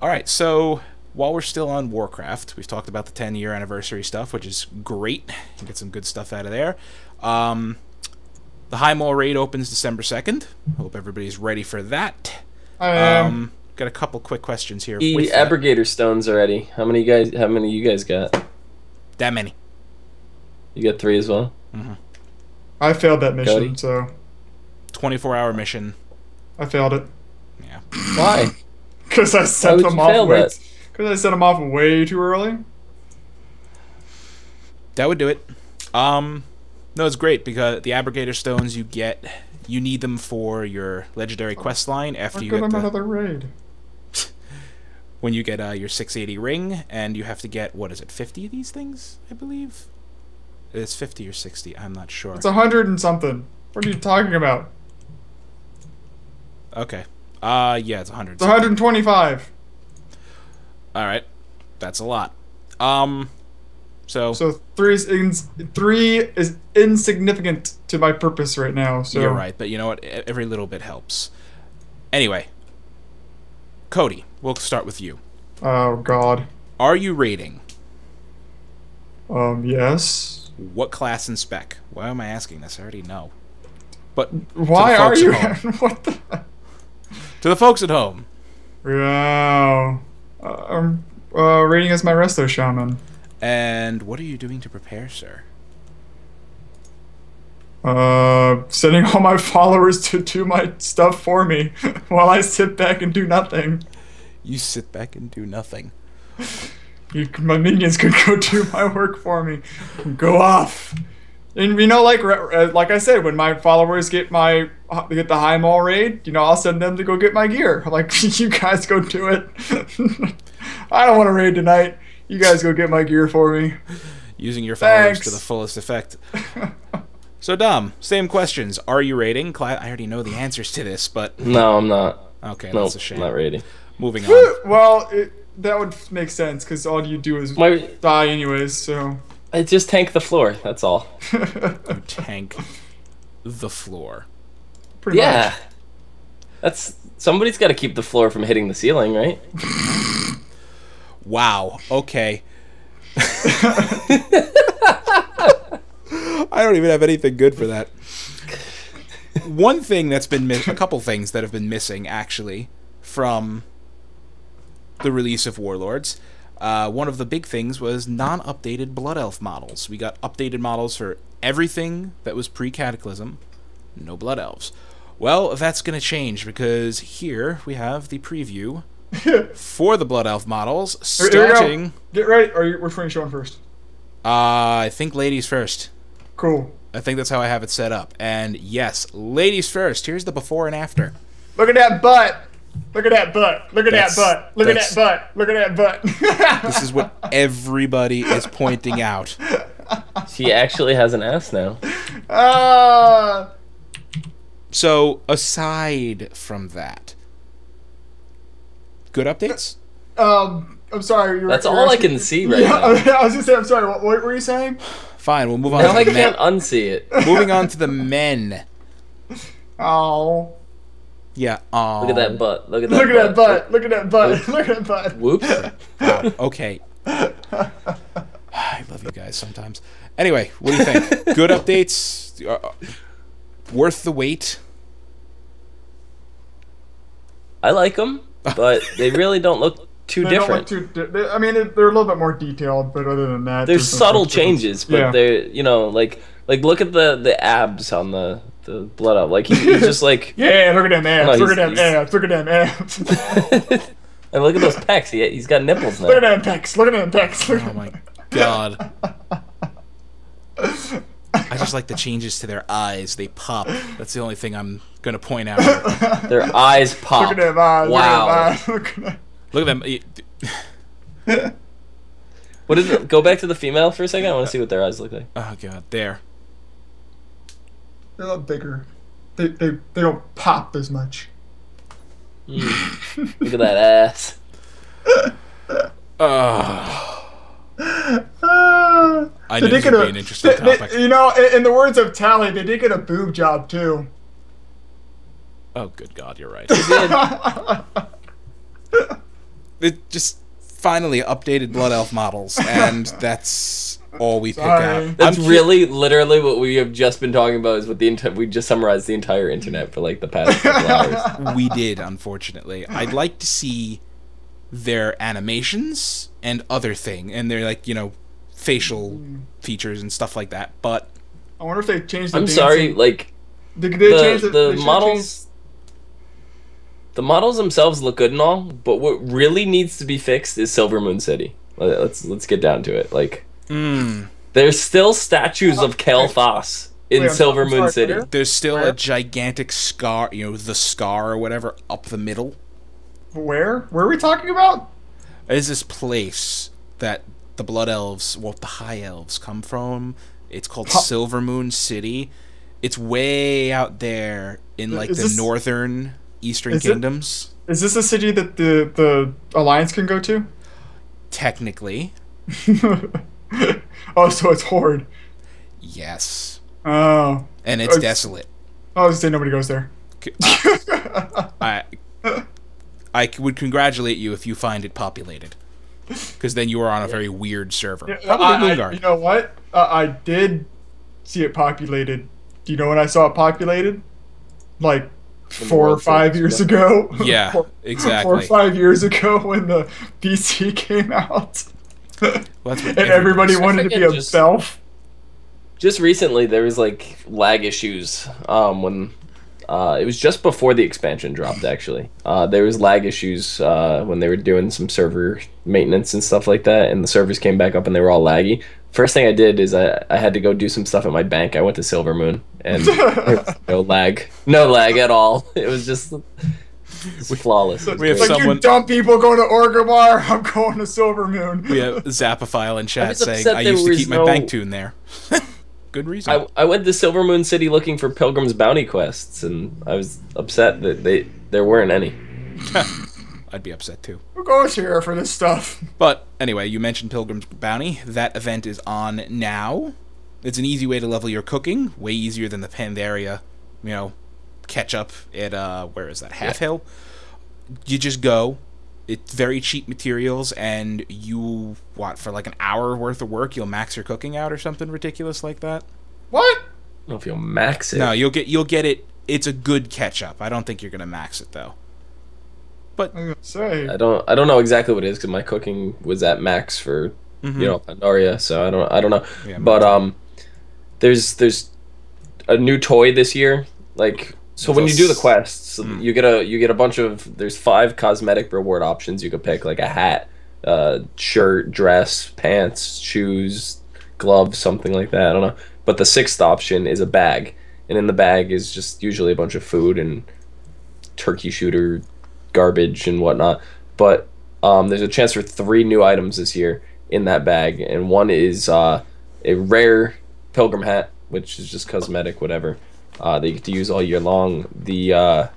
All right, so while we're still on Warcraft, we've talked about the 10-year anniversary stuff, which is great. You get some good stuff out of there. The High Mall raid opens December 2nd. Hope everybody's ready for that. Got a couple quick questions here. the with that. abrogator stones already. How many you guys got? That many. You got 3 as well? I failed that mission, Cody? so 24-hour mission. I failed it. Yeah. Why? Because I Why sent would them you off fail way. that? Because I sent them off way too early. That would do it. No, it's great because the abrogator stones you need them for your legendary quest line after I'll you give get them the, another raid. when you get your 680 ring, and you have to get, what is it, 50 of these things, I believe? It's 50 or 60. I'm not sure. It's 100 and something. What are you talking about? Okay. Yeah, it's 100. It's 125. All right. That's a lot. So three is insignificant to my purpose right now. So you're right, but you know what? Every little bit helps. Anyway, Cody, we'll start with you. Oh God. Are you rating? Yes. What class and spec? Why am I asking this? I already know. But why are you? What the? To the folks at home. Yeah. I'm rating as my resto shaman. And what are you doing to prepare, sir? Sending all my followers to do my stuff for me while I sit back and do nothing. You sit back and do nothing. My minions could go do my work for me. Go off. And you know, like I said, when my followers get the high mall raid, you know, I'll send them to go get my gear. I'm like, you guys go do it. I don't want to raid tonight. You guys go get my gear for me. Using your followers to the fullest effect. So, Dom, same questions. Are you raiding? I already know the answers to this, but... No, I'm not. Okay, nope, that's a shame. I'm not raiding. Moving on. Well, that would make sense, because all you do is die anyways, so... I just tank the floor, that's all. You tank the floor. Pretty much. That's... Somebody's got to keep the floor from hitting the ceiling, right? Wow, okay. I don't even have anything good for that. One thing that's been a couple things that have been missing, actually, from the release of Warlords. One of the big things was non-updated Blood Elf models. We got updated models for everything that was pre-Cataclysm. No Blood Elves. Well, that's going to change, because here we have the preview for the Blood Elf models, starting... Get ready, or which one are you showing first? I think ladies first. Cool. I think that's how I have it set up. And yes, ladies first. Here's the before and after. Look at that butt. Look at that butt. Look at that butt. Look at that butt. Look at that butt. This is what everybody is pointing out. She actually has an ass now. So, aside from that, good updates? I'm sorry. That's all I can see right now. I was gonna say, I'm sorry. What were you saying? Fine, we'll move on. Now to I the can't men. unsee it. Moving on to the men. Oh. Yeah. Oh. Look at that butt. Look at that Look at that butt. butt. Look at that butt. Look at that butt. Whoops. Wow. Okay. I love you guys sometimes. Anyway, what do you think? Good updates? Worth the wait? I like them, but they really don't look too different. I mean, they're a little bit more detailed, but other than that, There's subtle changes, but they're, you know, like look at the abs on the Blood Elf. Like he's just like yeah, look at them abs. No, look at them abs. Look at them abs. And look at those pecs. He's got nipples now. Look at them pecs. Look at them pecs. Oh my god. I just like the changes to their eyes. They pop. That's the only thing I'm going to point out here. Their eyes pop. Look at them eyes. Wow. Look at them. What is it? Go back to the female for a second. I want to see what their eyes look like. Oh god, there. They're a lot bigger. They don't pop as much. Look at that ass. I knew this would be an interesting topic. You know, in the words of Tally, they did get a boob job too. Oh, good God, you're right. They did. It just finally updated Blood Elf models, and that's all we pick out. That's really, literally what we have just been talking about. Is what we just summarized the entire internet for like the past couple hours. We did, unfortunately. I'd like to see their animations and other thing, and their like facial features and stuff like that. But I wonder if they changed. I'm sorry, like the models. The models themselves look good and all, but what really needs to be fixed is Silver Moon City. Let's get down to it. Like, there's still statues of Kale Foss in Silver Moon City. There's still a gigantic scar, the scar or whatever, up the middle. Where are we talking about? There's this place that the Blood Elves, the High Elves come from, It's called Silver Moon City. It's way out there in like the northern eastern kingdoms. Is this a city that the Alliance can go to? Technically. Oh, so it's Horde. Yes. Oh. And it's desolate. I was gonna say nobody goes there. I would congratulate you if you find it populated, because then you are on a very weird server. You know what? I did see it populated. Do you know when I saw it populated? Like 4 or 5 years ago. Yeah, exactly. 4 or 5 years ago when the PC came out. Well, that's what and everybody wanted to be a Belf. Just recently, there was like lag issues when it was just before the expansion dropped. Actually, there was lag issues when they were doing some server maintenance and stuff like that, and the servers came back up and they were all laggy. First thing I did is I had to go do some stuff at my bank. I went to Silver Moon, and no lag at all. It was just flawless. We have you dumb people going to Orgrimmar. I'm going to Silver Moon. We have Zapophile in chat saying I used to keep my bank tune there. Good reason. I went to Silver Moon City looking for Pilgrim's Bounty quests, and I was upset that there weren't any. I'd be upset too. Who goes here for this stuff? But anyway, you mentioned Pilgrim's Bounty. That event is on now. It's an easy way to level your cooking, way easier than the Pandaria, catch up at where is that? Half Hill. You just go. It's very cheap materials, and you for like an hour worth of work, you'll max your cooking out or something ridiculous like that. What? I don't know if you'll max it. No, you'll get it. It's a good catch up. I don't think you're gonna max it though. But I don't know exactly what it is because my cooking was at max for Pandaria, so I don't know. Yeah, but there's a new toy this year. Like, so when you do the quests, you get a bunch of, there's 5 cosmetic reward options you could pick, like a hat, shirt, dress, pants, shoes, gloves, something like that. I don't know. But the 6th option is a bag, and in the bag is just usually a bunch of food and turkey shooter garbage and whatnot. But there's a chance for 3 new items this year in that bag, and one is a rare pilgrim hat, which is just cosmetic, whatever, that you get to use all year long. The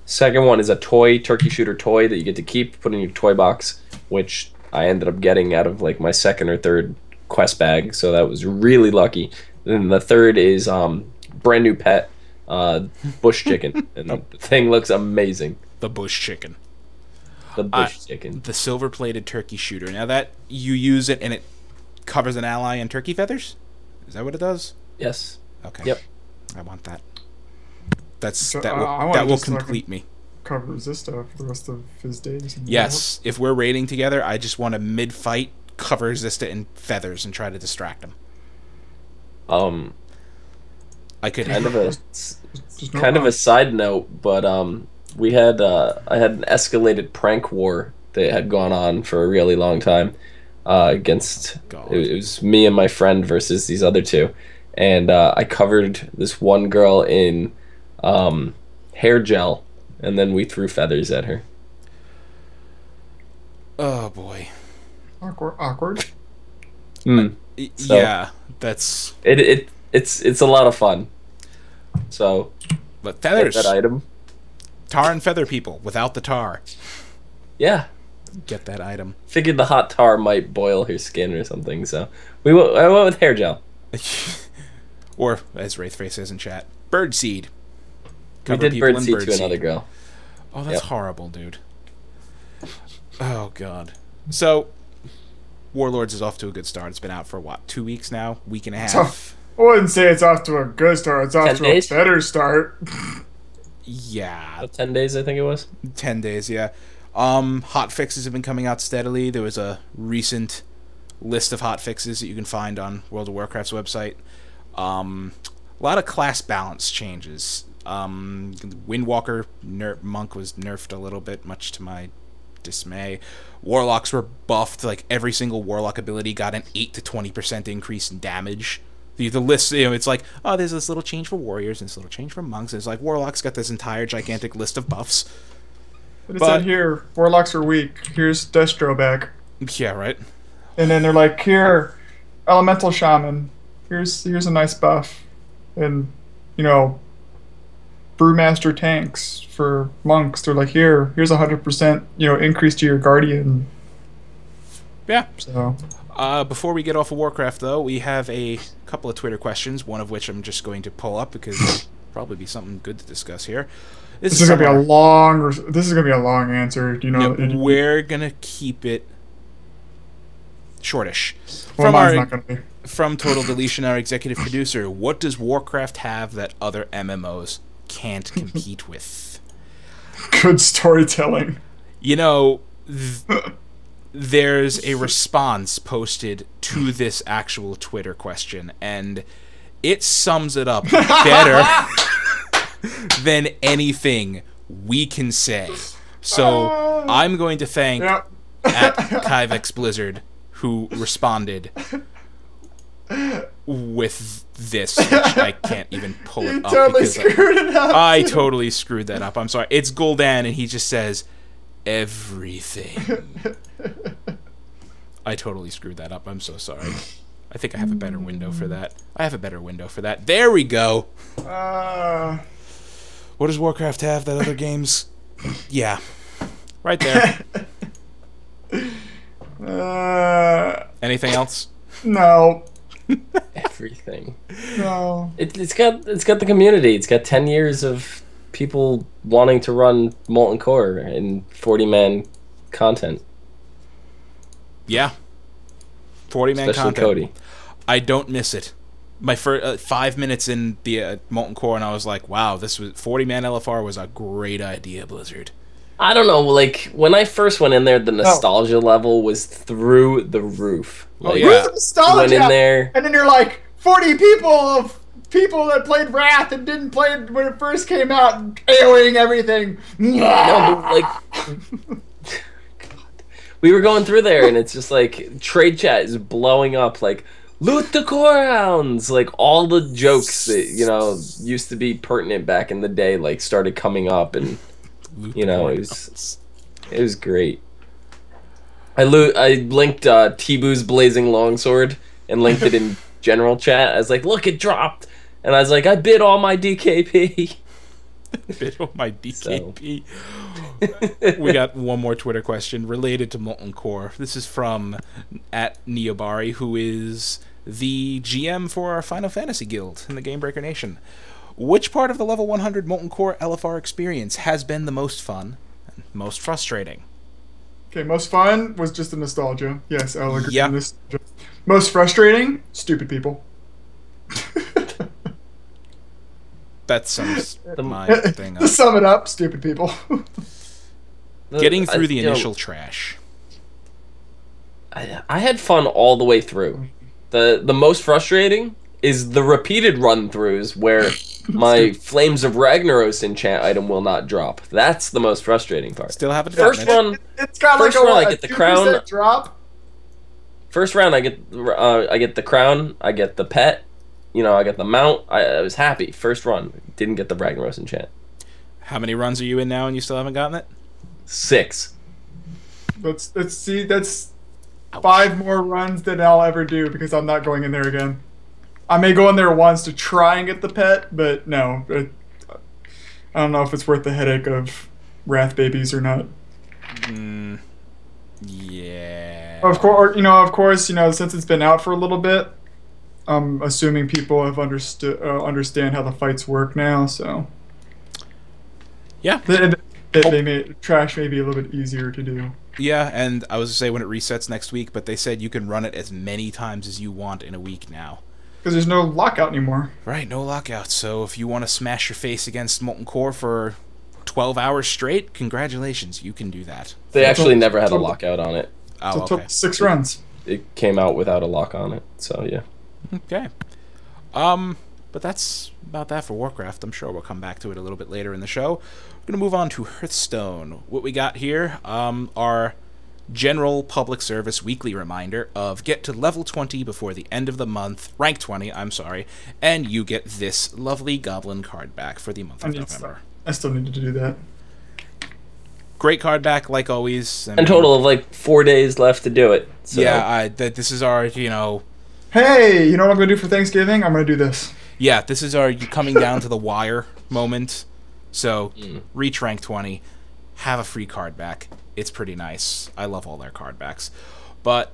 second one is a toy, turkey shooter toy that you get to keep, put in your toy box, which I ended up getting out of like my 2nd or 3rd quest bag, so that was really lucky. Then the 3rd is brand new pet, bush chicken, and the thing looks amazing. The bush chicken. The bush chicken. The silver-plated turkey shooter. Now that you use it and it covers an ally in turkey feathers? Is that what it does? Yes. Okay. Yep. I want that. That will complete me. Cover Zista for the rest of his days. Yes. If we're raiding together, I just want to mid-fight cover Zista in feathers and try to distract him. I could kind of a side note, but I had an escalated prank war that had gone on for a really long time against it was me and my friend versus these other 2, and I covered this one girl in hair gel, and then we threw feathers at her. Oh boy. Awkward. So, yeah, that's it's a lot of fun. So, but feathers, that item. Tar and feather people without the tar. Yeah. Get that item. Figured the hot tar might boil her skin or something, so I went with hair gel. Or, as Wraithface says in chat, bird seed. We did bird seed to another girl. Oh, that's horrible, dude. Oh, God. So, Warlords is off to a good start. It's been out for, what, 2 weeks now? Week and a half? I wouldn't say it's off to a good start. It's off to a better start. Yeah. About 10 days, I think it was. 10 days, yeah. Hot fixes have been coming out steadily. There was a recent list of hot fixes that you can find on World of Warcraft's website. A lot of class balance changes. Windwalker monk was nerfed a little bit, much to my dismay. Warlocks were buffed. Like every single warlock ability got an 8 to 20% increase in damage. The list, it's like, oh, there's this little change for warriors and this little change for monks. And it's like warlocks got this entire gigantic list of buffs. But it said here, warlocks are weak. Here's Destro back. Yeah, right. And then they're like, here, elemental shaman. here's a nice buff, and you know, brewmaster tanks for monks. They're like, here's 100%, increase to your guardian. Yeah. So before we get off of Warcraft, though, we have a couple of Twitter questions, one of which I'm just going to pull up because it'll probably be something good to discuss here. this is gonna be a long. This is gonna be a long answer. We're gonna keep it shortish. Well, mine's not gonna be. From Total Deletion, our executive producer, what does Warcraft have that other MMOs can't compete with? Good storytelling. There's a response posted to this actual Twitter question, and it sums it up better than anything we can say. So I'm going to thank at Kyvex Blizzard, who responded with this, which I can't even pull it up. Totally screwed it up. I totally screwed that up. I'm sorry. It's Gul'dan, and he just says, everything. I totally screwed that up. I'm so sorry. I think I have a better window for that. There we go. What does Warcraft have that other games? Yeah. Right there. Anything else? No. Everything. No. It's got the community. It's got 10 years of people wanting to run Molten Core in 40-man content. Yeah. 40-man Especially content. Cody. I don't miss it. My first 5 minutes in the Molten Core, and I was like, wow, this was 40-man LFR was a great idea, Blizzard. I don't know, like, when I first went in there, the nostalgia level was through the roof. Oh, Like, yeah. Nostalgia. went in there. And then you're like, 40 people that played Wrath and didn't play it when it first came out, and AOing everything. No, but, like... God. We were going through there, and it's just like, trade chat is blowing up, like, loot the core hounds! Like, all the jokes that, used to be pertinent back in the day, like, started coming up, and, it was great. I linked T-Boo's Blazing Longsword and linked it in general chat. I was like, look, it dropped! And I was like, I bid all my DKP. Bid all my DKP. We got one more Twitter question related to Molten Core. This is from @Neobari, who is the GM for our Final Fantasy Guild in the Gamebreaker Nation. Which part of the level 100 Molten Core LFR experience has been the most fun and most frustrating? Okay, most fun was just the nostalgia. Yes, I'll agree Yep. with nostalgia. Most frustrating, stupid people. That sums my thing To up. sum it up, stupid people. Getting through the initial trash. I had fun all the way through. The most frustrating is the repeated run-throughs where my Flames of Ragnaros enchant item will not drop. That's the most frustrating part. Still haven't First gotten it. run, It's got First like a, round, I what, get the 2% crown. drop. first round I get the crown, I get the pet, I get the mount. I was happy. First run, didn't get the Ragnaros enchant. How many runs are you in now and you still haven't gotten it? 6. That's 5 more runs than I'll ever do because I'm not going in there again. I may go in there once to try and get the pet, but no. I don't know if it's worth the headache of Wrath babies or not. Yeah. Of course, since it's been out for a little bit, I'm assuming people have understand how the fights work now, so Yeah. trash may be a little bit easier to do. Yeah, and I was going to say when it resets next week, but they said you can run it as many times as you want in a week now. Because there's no lockout anymore. Right, no lockout. So if you want to smash your face against Molten Core for 12 hours straight, congratulations, you can do that. They actually never had a total- lockout on it. Oh, So okay. 6 runs. It came out without a lock on it, so yeah. Okay. But that's about that for Warcraft. I'm sure we'll come back to it a little bit later in the show. We're going to move on to Hearthstone. What we got here, our general public service weekly reminder of get to level 20 before the end of the month, rank 20, I'm sorry, and you get this lovely goblin card back for the month of November. I still need to do that. Great card back, like always. I A mean, total of like 4 days left to do it. So. Yeah, this is our, Hey, you know what I'm gonna do for Thanksgiving? I'm gonna do this. Yeah, this is our coming down to the wire moment. So, reach rank 20, have a free card back. It's pretty nice. I love all their card backs. But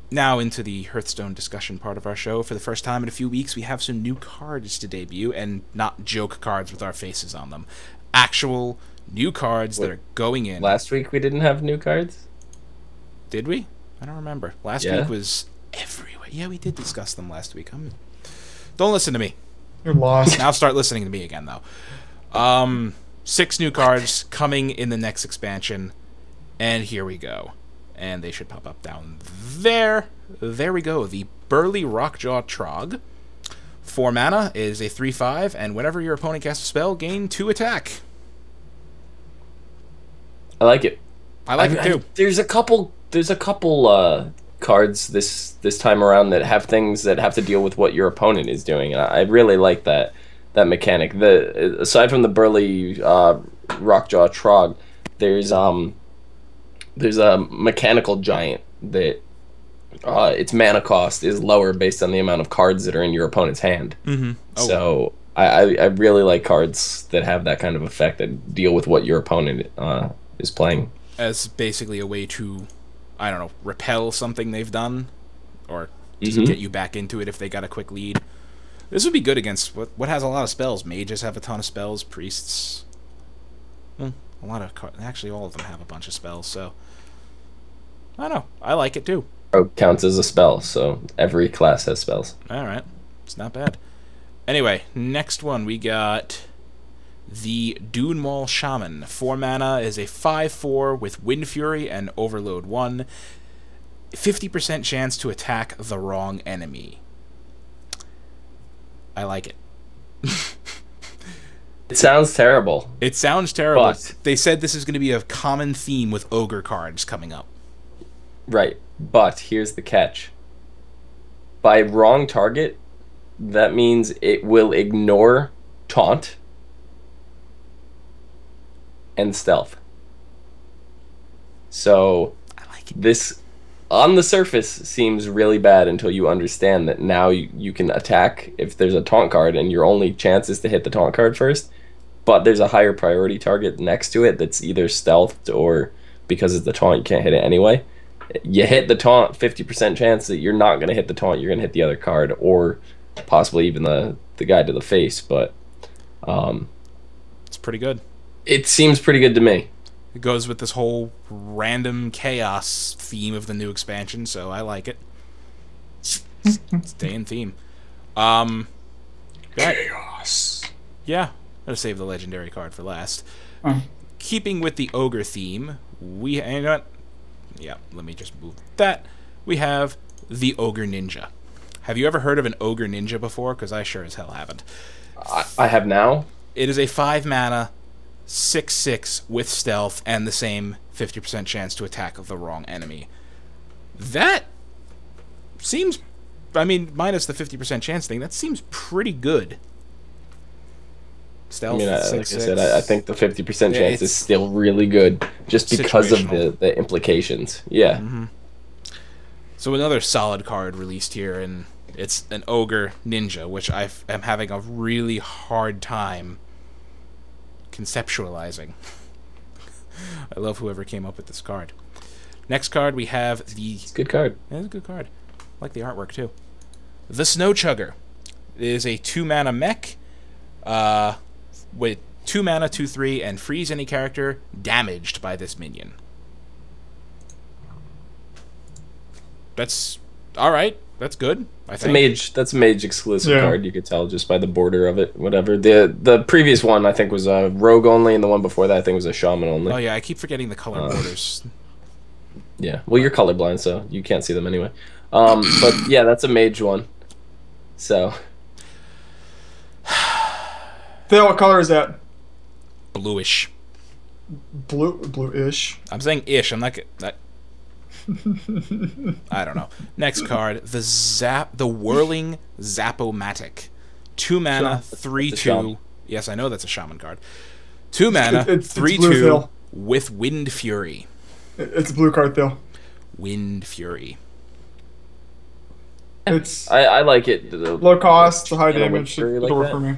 now into the Hearthstone discussion part of our show. For the first time in a few weeks, we have some new cards to debut, and not joke cards with our faces on them. Actual new cards that are going in. Last week we didn't have new cards? Did we? I don't remember. Last week was everywhere. Yeah, we did discuss them last week. Don't listen to me. You're lost. Now start listening to me again, though. 6 new cards coming in the next expansion, and here we go. And they should pop up down there. There we go. The Burly Rockjaw Trog. 4 mana, is a 3/5, and whenever your opponent casts a spell, gain 2 attack. I like it. I like it too. There's a couple cards this time around that have things that have to deal with what your opponent is doing. And I really like that mechanic. Aside from the Burly Rockjaw Trog, there's a mechanical giant that its mana cost is lower based on the amount of cards that are in your opponent's hand. Mm-hmm. Oh. So I really like cards that have that kind of effect that deal with what your opponent is playing. As basically a way to, I don't know, repel something they've done, or just get you back into it if they got a quick lead. This would be good against what has a lot of spells. Mages have a ton of spells. Priests, a lot of actually all of them have a bunch of spells. So I don't know. I like it too. Rogue counts as a spell, so every class has spells. All right, it's not bad. Anyway, next one we got the Dunewall Shaman. 4 mana, is a 5/4 with Wind Fury and Overload 1. 50% chance to attack the wrong enemy. I like it. It sounds terrible. It sounds terrible. But they said this is going to be a common theme with ogre cards coming up. Right, but here's the catch. By wrong target, that means it will ignore taunt and stealth. So I like it. This, on the surface, seems really bad until you understand that now you can attack if there's a taunt card and your only chance is to hit the taunt card first, but there's a higher priority target next to it that's either stealthed or because it's the taunt you can't hit it anyway. You hit the taunt, 50% chance that you're not going to hit the taunt, you're going to hit the other card or possibly even the guy to the face, but it's pretty good. It seems pretty good to me. It goes with this whole random chaos theme of the new expansion, so I like it. Stay in theme. Chaos. Yeah, gotta save the legendary card for last. Oh. Keeping with the ogre theme, you know what? Yeah, let me just move that. We have the Ogre Ninja. Have you ever heard of an Ogre Ninja before? Because I sure as hell haven't. I have now. It is a 5 mana, 6/6 with stealth and the same 50% chance to attack the wrong enemy. That seems, I mean, minus the 50% chance thing, that seems pretty good. Stealth, I mean, like 6/6. I said, I think the 50% chance is still really good, just because of situational. the implications. Yeah. Mm-hmm. So another solid card released here, and it's an Ogre Ninja, which I am having a really hard time conceptualizing. I love whoever came up with this card. Next card, we have the... It's a good card. Yeah, it's a good card. I like the artwork, too. The Snow Chugger. It is a 2-mana mech with 2 mana, 2/3, and freeze any character damaged by this minion. That's alright. That's good, I think. That's a mage exclusive Yeah. card. You could tell just by the border of it. Whatever. The previous one I think was a rogue only, and the one before that I think was a shaman only. Oh yeah, I keep forgetting the color borders. Yeah. Well, you're colorblind, so you can't see them anyway. But yeah, that's a mage one. So Phil, what color is that? Bluish. Bluish. I'm saying ish. I'm not. I don't know. Next card, the Whirling Zap-O-Matic. 2 mana, That's a 3/2. shaman. Yes, I know that's a shaman card. 2 mana, It's blue, 3/2 Phil. with Wind Fury. It's a blue card, Phil. Wind Fury. It's I like it. The low cost, high you know, damage. whispery It'll like work that. for me.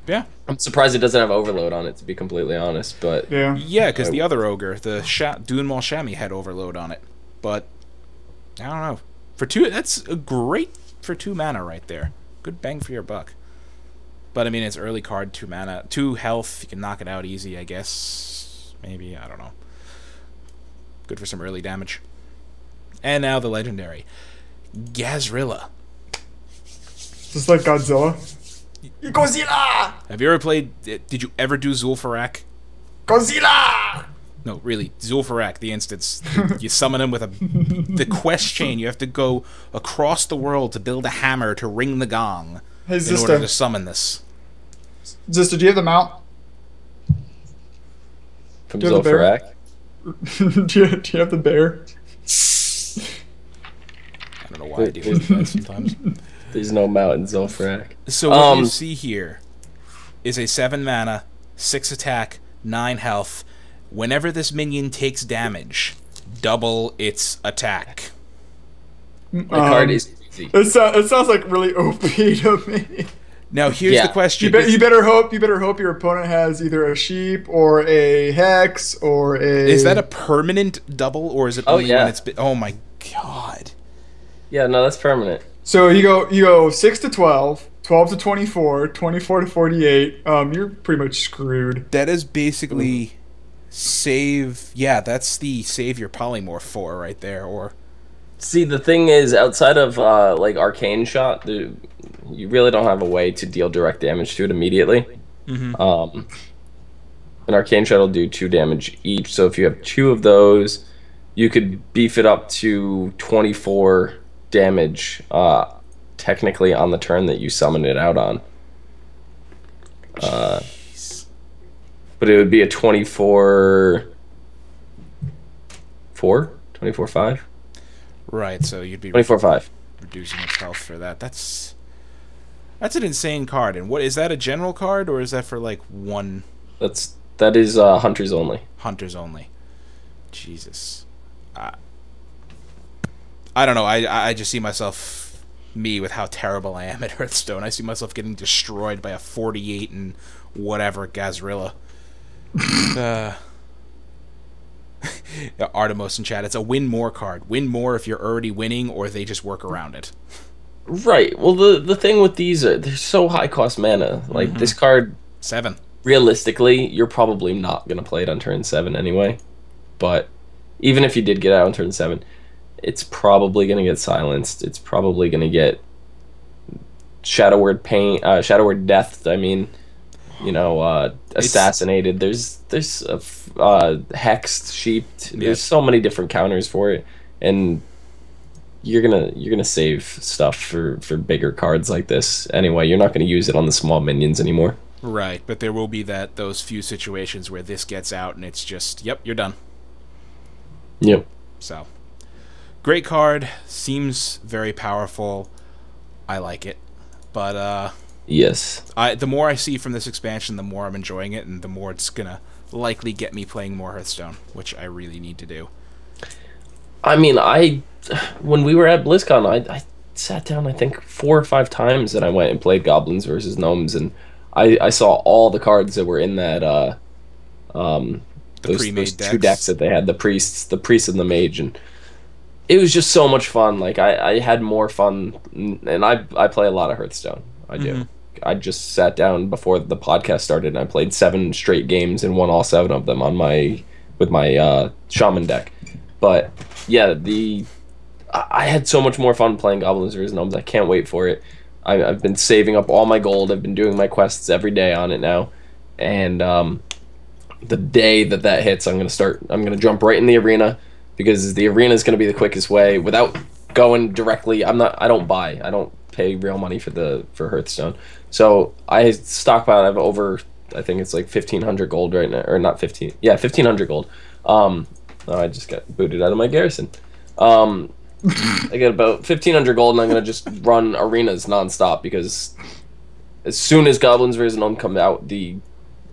Yeah. I'm surprised it doesn't have overload on it, to be completely honest. But Yeah. Yeah, because the other ogre, the Dune Mall Chamois, had overload on it. But I don't know. For 2, that's a great for 2 mana right there. Good bang for your buck. But I mean, it's early card, 2 mana, 2 health. You can knock it out easy, I guess. Maybe, I don't know. Good for some early damage. And now the legendary Gazrilla. Just like Godzilla. Godzilla! Have you ever played? Did you ever do Zul'Farrak? Godzilla! No, really, Zul'Farrak, the instance. You summon him with the quest chain. You have to go across the world to build a hammer to ring the gong Hey, in order to summon this. Zister, do you have the mount? from Do you have the bear? Zul'Farrak. do you have the bear? I don't know why I do that sometimes. There's no mount in Zul'Farrak. So what you see here is a 7 mana, 6 attack, 9 health. Whenever this minion takes damage, double its attack. The card is easy. It sounds like really OP to me. Now here's Yeah. the question. You better hope your opponent has either a sheep or a hex or a. Is that a permanent double, or is it Oh, only yeah. when it's been... Oh my god. Yeah, no, that's permanent. So you go 6 to 12, 12 to 24, 24 to 48. You're pretty much screwed. That is basically save... Yeah, that's the save your polymorph for right there, or... See, the thing is, outside of like Arcane Shot, you really don't have a way to deal direct damage to it immediately. An Arcane Shot will do 2 damage each, so if you have 2 of those, you could beef it up to 24 damage, technically on the turn that you summon it out on. But it would be a 24... 24/5? Right, so you'd be 24/5. reducing its health for that. That's an insane card. And what is that, a general card, or is that for like one That is hunters only. hunters only? Jesus. I don't know. I just see myself, me, with how terrible I am at Hearthstone. I see myself getting destroyed by a 48 and whatever Gazrilla. Artemis in chat. It's a win more card. Win more if you're already winning, or they just work around it. Right. Well, the thing with these are they're so high cost mana. Like this card, 7. realistically, you're probably not gonna play it on turn 7 anyway. But even if you did get out on turn 7, it's probably gonna get silenced. It's probably gonna get Shadow Word Pain, Shadow Word Death. I mean, you know, assassinated. There's hexed, sheeped. There's so many different counters for it, and you're gonna save stuff for bigger cards like this anyway. You're not gonna use it on the small minions anymore. Right, but there will be those few situations where this gets out and it's just, yep, you're done. Yep. So, great card. Seems very powerful. I like it, but Yes. the more I see from this expansion, the more I'm enjoying it, and the more it's gonna likely get me playing more Hearthstone, which I really need to do. I mean, when we were at BlizzCon, I sat down, I think 4 or 5 times, and I went and played Goblins versus Gnomes, and I saw all the cards that were in that those 2 decks that they had, the priest and the mage, and it was just so much fun. Like I had more fun, and I play a lot of Hearthstone. I do. I just sat down before the podcast started, and I played 7 straight games and won all 7 of them with my shaman deck. But yeah, I had so much more fun playing Goblins vs. Gnomes. I can't wait for it. I've been saving up all my gold. I've been doing my quests every day on it now, and the day that hits, I'm gonna jump right in the arena, because the arena is gonna be the quickest way without going directly. I don't pay real money for Hearthstone, so I stockpile. I have over, I think it's like 1,500 gold right now, or not 15. Yeah, 1,500 gold. I just got booted out of my garrison. I get about 1,500 gold, and I'm gonna just run arenas nonstop, because as soon as Goblins vs. Gnome come out,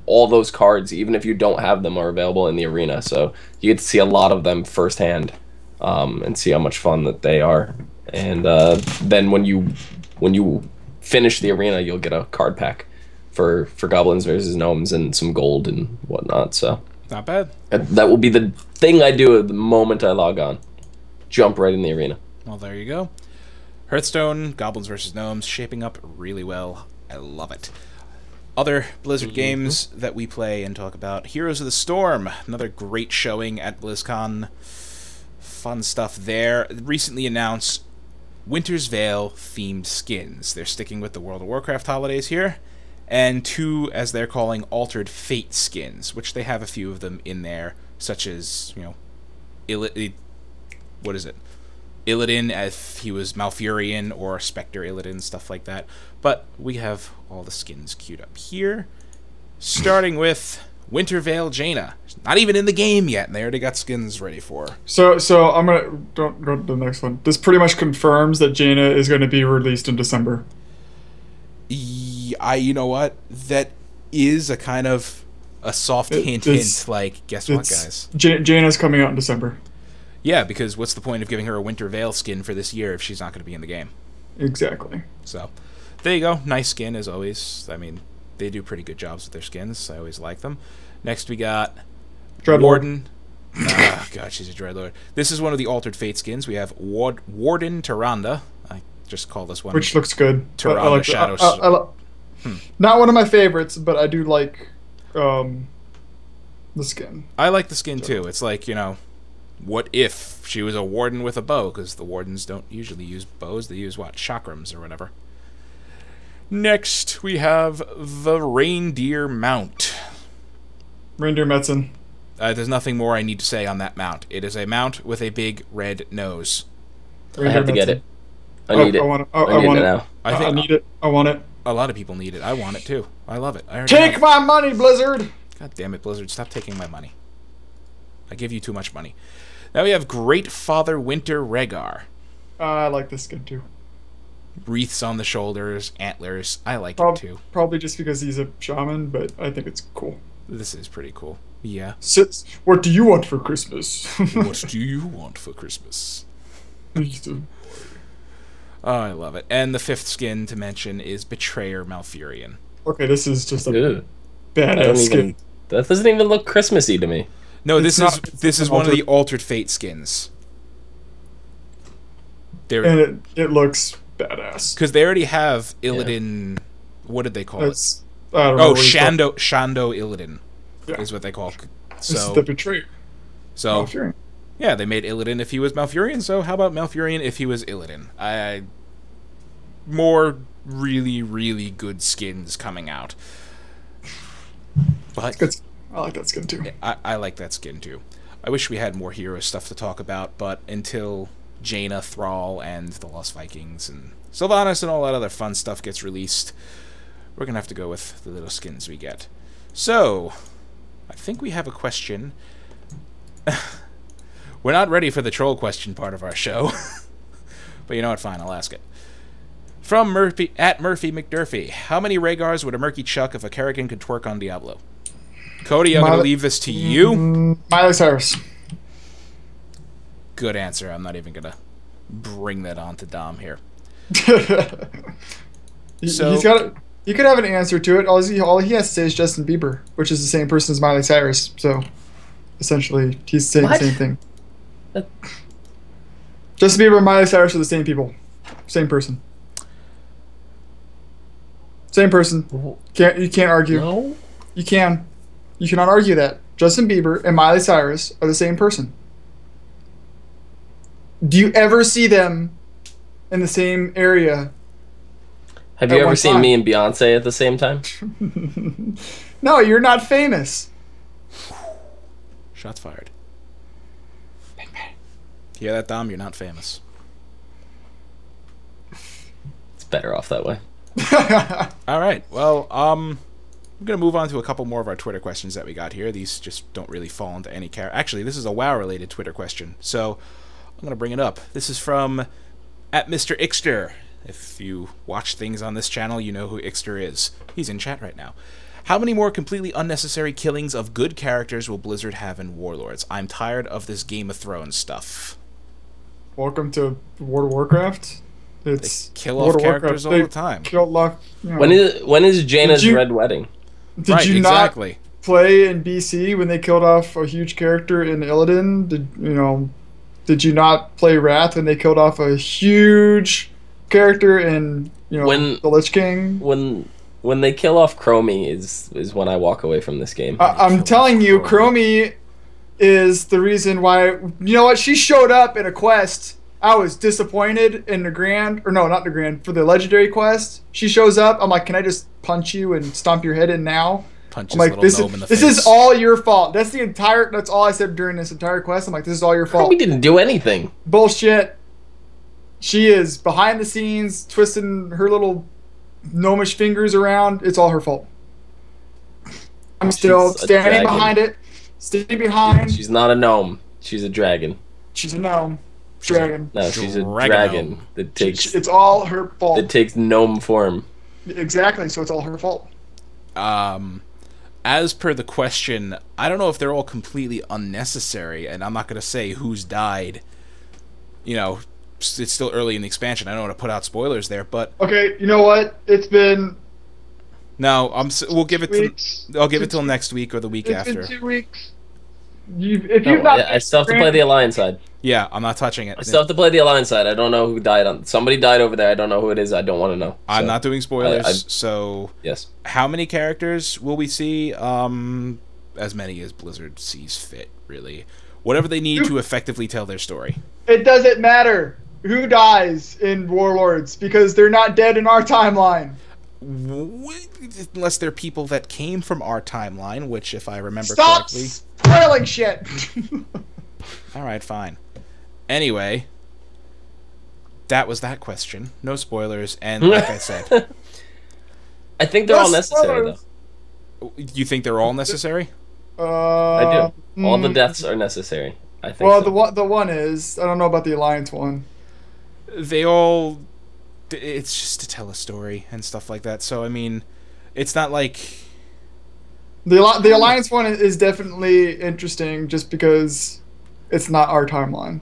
all those cards, even if you don't have them, are available in the arena. So you get to see a lot of them firsthand, and see how much fun that they are. and then when you finish the arena, you'll get a card pack for goblins versus gnomes and some gold and whatnot. So Not bad. that will be the thing I do the moment I log on. Jump right in the arena. Well, there you go. Hearthstone, Goblins vs. Gnomes, shaping up really well. I love it. Other Blizzard games that we play and talk about. Heroes of the Storm, another great showing at BlizzCon. Fun stuff there. Recently announced Winter's Veil themed skins. They're sticking with the World of Warcraft holidays here. And 2, as they're calling, Altered Fate skins, which they have a few of them in there, such as, what is it? Illidan, if he was Malfurion, or Spectre Illidan, stuff like that. But we have all the skins queued up here. Starting with Winter Veil Jaina. She's not even in the game yet, and they already got skins ready for her. So I'm gonna don't go to the next one. This pretty much confirms that Jaina is going to be released in December. You know what? That is a kind of a soft hint. Like, guess what, guys? Jaina's coming out in December. Yeah, because what's the point of giving her a Winter Veil skin for this year if she's not going to be in the game? Exactly. So, there you go. Nice skin, as always. I mean, they do pretty good jobs with their skins. I always like them. Next, we got Dreadlord. Warden. God, she's a Dreadlord. This is one of the Altered Fate skins. We have Warden Tyrande. I just call this one... Which looks good. Tyrande like Shadows. Not one of my favorites, but I do like the skin. I like the skin, too. It's like, what if she was a warden with a bow? Because the wardens don't usually use bows. They use, chakrams or whatever. Next, we have the Reindeer Mount. Reindeer Metzen. There's nothing more I need to say on that mount. It is a mount with a big red nose. I have to get it. I need it. I want it. I need it now. I need it. I want it. A lot of people need it. I want it, too. I love it. Take my money, Blizzard! God damn it, Blizzard. Stop taking my money. I give you too much money. Now we have Great Father Winter Rhaegar. I like this skin, too. Wreaths on the shoulders, antlers. I like it, too. Probably just because he's a shaman, but I think it's cool. This is pretty cool. Yeah. What do you want for Christmas? What do you want for Christmas? Oh, I love it. And the 5th skin to mention is Betrayer Malfurion. Okay, this is just a badass skin. That doesn't even look Christmassy to me. No, this is one of the Altered Fate skins. And it looks badass. Because they already have Illidan... What did they call it? I don't know. Shando Illidan is what they call it. So, this is the Betrayer. So, Malfurion. Yeah, they made Illidan if he was Malfurion, so how about Malfurion if he was Illidan? More really, really good skins coming out. But I like that skin too. I like that skin too. I wish we had more hero stuff to talk about, but until Jaina, Thrall, and the Lost Vikings, and Sylvanas, and all that other fun stuff gets released, we're going to have to go with the little skins we get. So, I think we have a question. We're not ready for the troll question part of our show. But you know what? Fine, I'll ask it. From Murphy McDurphy. How many Rhaegars would a Murky chuck if a Kerrigan could twerk on Diablo? Cody, I'm going to leave this to you. Miley Cyrus. Good answer. I'm not even going to bring that on to Dom here. You could have an answer to it. All he has to say is Justin Bieber, which is the same person as Miley Cyrus. So, essentially, he's saying the same thing. Justin Bieber and Miley Cyrus are the same people. Same person. Same person. You can't argue. No? You can. You cannot argue that. Justin Bieber and Miley Cyrus are the same person. Do you ever see them in the same area? Have you ever seen me and Beyonce at the same time? No, you're not famous. Shots fired. Hear that, Dom? You're not famous. It's better off that way. All right. Well, I'm going to move on to a couple more of our Twitter questions that we got here. These just don't really fall into any care. Actually, this is a WoW-related Twitter question, so I'm going to bring it up. This is from @Mr. If you watch things on this channel, you know who Ixter is. He's in chat right now. How many more completely unnecessary killings of good characters will Blizzard have in Warlords? I'm tired of this Game of Thrones stuff. Welcome to World of Warcraft. It's kill World off of characters Warcraft. all the time. Killed off. You know. When is Jaina's Did you- red wedding? Did Right, you exactly. not play in BC when they killed off a huge character in Illidan? Did you not play Wrath when they killed off a huge character in When- the Lich King? When they kill off Chromie is when I walk away from this game. I'm telling you, Chromie is the reason why. You know what? She showed up in a quest. I was disappointed in the Grand, or no, not the Grand, for the Legendary quest. She shows up. I'm like, can I just punch you and stomp your head in now? Punch I'm his like, little gnome in the this face. is all your fault. That's all I said during this entire quest. I'm like, this is all your fault. Chromie didn't do anything. Bullshit. She is behind the scenes, twisting her little gnomish fingers around. It's all her fault. I'm still She's a standing dragon. behind it. Standing behind. She's not a gnome. She's a dragon. She's a gnome. Dragon. No, she's a Dragon dragon gnome. that takes It's all her fault. that takes gnome form. Exactly, so it's all her fault. As per the question, I don't know if they're all completely unnecessary, and I'm not going to say who's died. It's still early in the expansion. I don't want to put out spoilers there, but Okay, you know what? It's been no, we'll give it. weeks. I'll give it till next week or the week It's after. been 2 weeks. If No, you've not, I still have to play the Alliance side. Yeah, I'm not touching it. I still have to play the Alliance side. I don't know who died on. Somebody died over there. I don't know who it is. I don't want to know. I'm So, not doing spoilers. I- So, Yes. how many characters will we see? As many as Blizzard sees fit, really. Whatever they need to effectively tell their story. it doesn't matter who dies in Warlords because they're not dead in our timeline. Unless they're people that came from our timeline, which, if I remember Stop correctly... spoiling shit. Alright, fine. Anyway, that was that question. No spoilers, and like I said... I think they're No all necessary, spoilers. though. You think they're all necessary? I do. All the mm, deaths are necessary. I think. Well, so. the one is. I don't know about the Alliance one. They all... It's just to tell a story and stuff like that, so, I mean, it's not like... The Alliance one is definitely interesting just because it's not our timeline.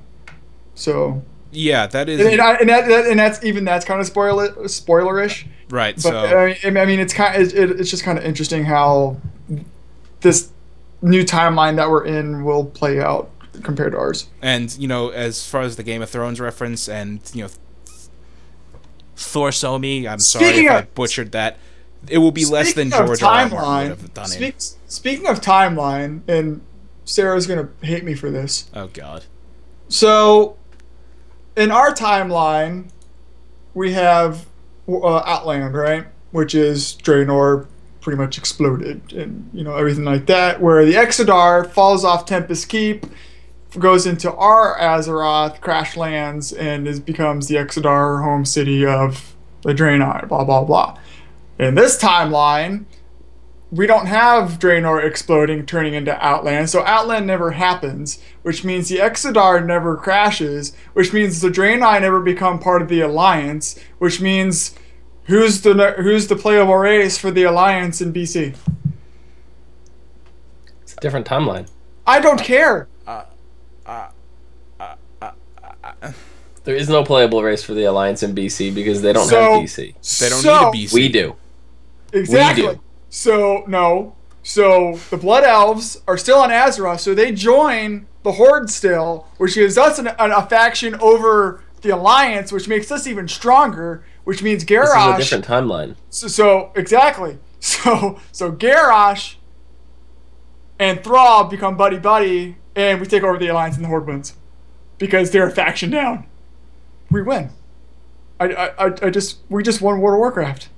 So Yeah, that is... and that's kind of spoilerish. Right, But so... I mean, it's it's just kind of interesting how this new timeline that we're in will play out compared to ours. And, as far as the Game of Thrones reference and, Thor Somi, I'm sorry Speaking if I of- butchered that. It will be less than Speaking of George R. R. Martin would timeline, have done it. speaking of timeline, and Sarah's gonna hate me for this. Oh, God. So, in our timeline, we have Outland, right? Which is Draenor pretty much exploded and, everything like that. Where the Exodar falls off Tempest Keep, goes into our Azeroth, crash lands, and becomes the Exodar home city of the Draenei, blah, blah, blah. In this timeline, we don't have Draenor exploding, turning into Outland, so Outland never happens, which means the Exodar never crashes, which means the Draenei never become part of the Alliance, which means who's the playable race for the Alliance in BC? It's a different timeline. I don't care. There is no playable race for the Alliance in BC because they don't So- have BC. They don't need a BC. We do. Exactly. We do. So no. So the Blood Elves are still on Azeroth, so they join the Horde still, which gives us a faction over the Alliance, which makes us even stronger. Which means This is a Garrosh. different timeline. So exactly. So Garrosh and Thrall become buddy buddy, and we take over the Alliance and the Horde wins because they're a faction down. We win. We just won World of Warcraft.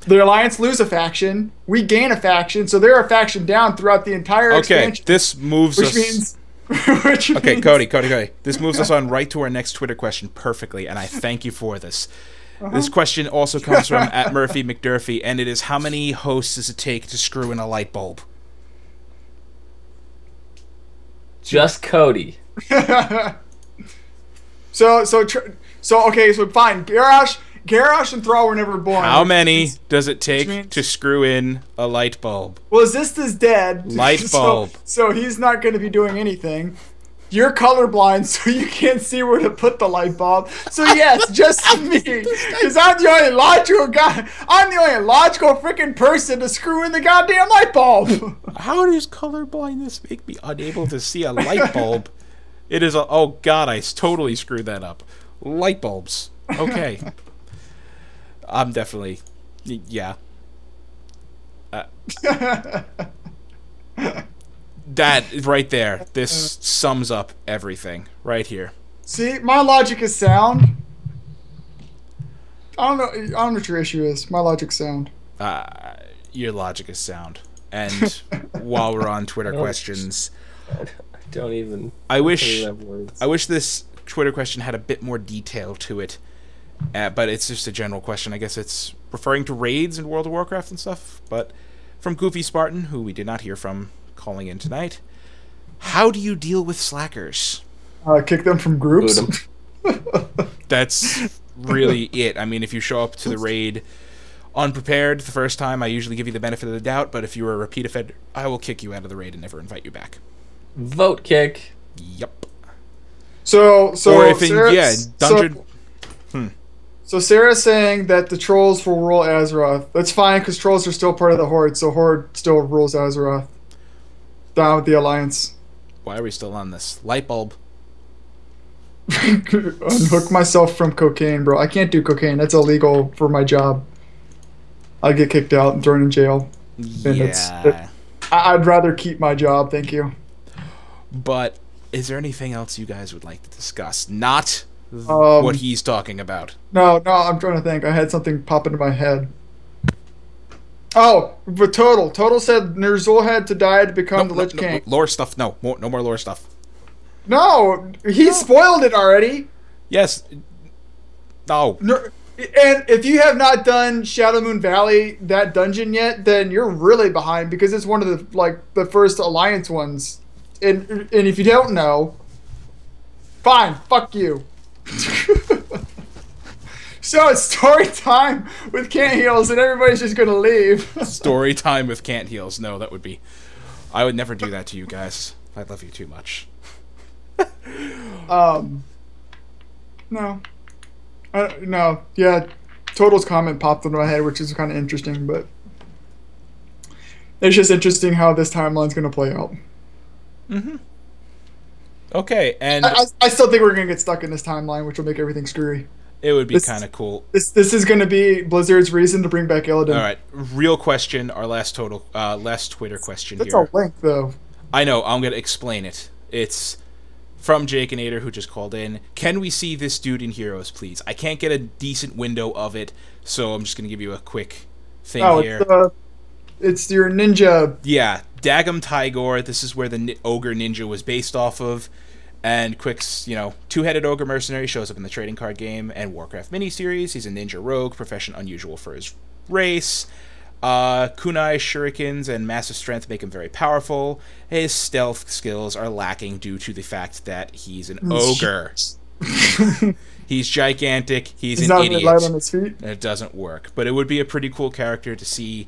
The Alliance lose a faction, we gain a faction, so they're a faction down throughout the entire Okay, expansion. this moves Which us... means. Okay, Cody. This moves us on right to our next Twitter question perfectly, and I thank you for this. This question also comes from @Murphy McDurphy, and it is: how many hosts does it take to screw in a light bulb? Just Cody. So fine. Garrosh and Thrall were never born. How many does it take means- to screw in a light bulb? Well, Zista's dead. Light bulb. So he's not going to be doing anything. you're colorblind, so you can't see where to put the light bulb. So yes, just me, because I'm the only logical guy. I'm the only logical freaking person to screw in the goddamn light bulb. How does colorblindness make me unable to see a light bulb? It is a... Oh, God, I totally screwed that up. Light bulbs. Okay. I'm definitely... Yeah. That right there. This sums up everything right here. See, my logic is sound. I don't know what your issue is. My logic's sound. Your logic is sound. And while we're on Twitter questions... Don't even. I wish this Twitter question had a bit more detail to it, but it's just a general question. I guess it's referring to raids in World of Warcraft and stuff. But from Goofy Spartan, who we did not hear from calling in tonight, how do you deal with slackers? Kick them from groups. That's really it. I mean, if you show up to the raid unprepared the first time, I usually give you the benefit of the doubt. But if you are a repeat offender, I will kick you out of the raid and never invite you back. Vote kick. Yep. So or if dungeon. So Sarah's saying that the trolls will rule Azeroth. That's fine because trolls are still part of the Horde, so Horde still rules Azeroth. Down with the Alliance. Why are we still on this? Light bulb. Unhook myself from cocaine, bro. I can't do cocaine. That's illegal for my job. I'd get kicked out and thrown in jail. Yeah. I'd rather keep my job, thank you. But is there anything else you guys would like to discuss? Not what he's talking about. No, I'm trying to think. I had something pop into my head. Oh, but Total. Total said Ner'zhul had to die to become the Lich King. Lore stuff, no more lore stuff. No, he spoiled it already. Yes. No. And if you have not done Shadow Moon Valley, that dungeon yet, then you're really behind because it's one of the first Alliance ones. And if you don't know, fine, fuck you. So it's story time with Can't Heals, and everybody's just gonna leave. Story time with Can't Heals. No, that would be... I would never do that to you guys. I love you too much. No. No. Yeah, Total's comment popped into my head, which is kind of interesting, but... It's just interesting how this timeline's gonna play out. Mm-hmm. Okay, and... I still think we're gonna get stuck in this timeline, which will make everything screwy. It would be kind of cool. This is going to be Blizzard's reason to bring back Illidan. All right, real question. Our last Twitter question That's here. That's a link, though. I know. I'm going to explain it. It's from Jake and Ader, who just called in. Can we see this dude in Heroes, please? I can't get a decent window of it, so I'm just going to give you a quick thing here. It's your ninja. Yeah, Dagum Tygor. This is where the ogre ninja was based off of. And Quick's, two-headed ogre mercenary shows up in the trading card game and Warcraft miniseries. He's a ninja rogue, profession unusual for his race. Kunai shurikens and massive strength make him very powerful. His stealth skills are lacking due to the fact that he's an ogre. He's gigantic. He's an not idiot. Light on his feet. And it doesn't work. But it would be a pretty cool character to see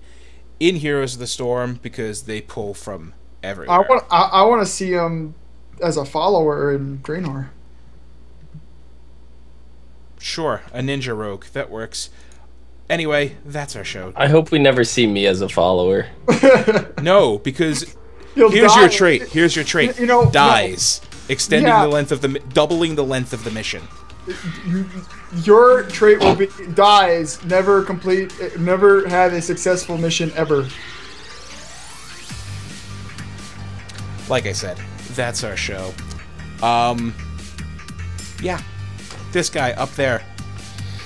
in Heroes of the Storm because they pull from everywhere. I want to see him as a follower in Draenor. Sure, a ninja rogue. That works. Anyway, that's our show. I hope we never see me as a follower. No, because Here's your trait. Here's your trait. Dies. No. Extending the length of doubling the length of the mission. Your trait will be dies, never have a successful mission ever. Like I said, that's our show. Yeah. This guy up there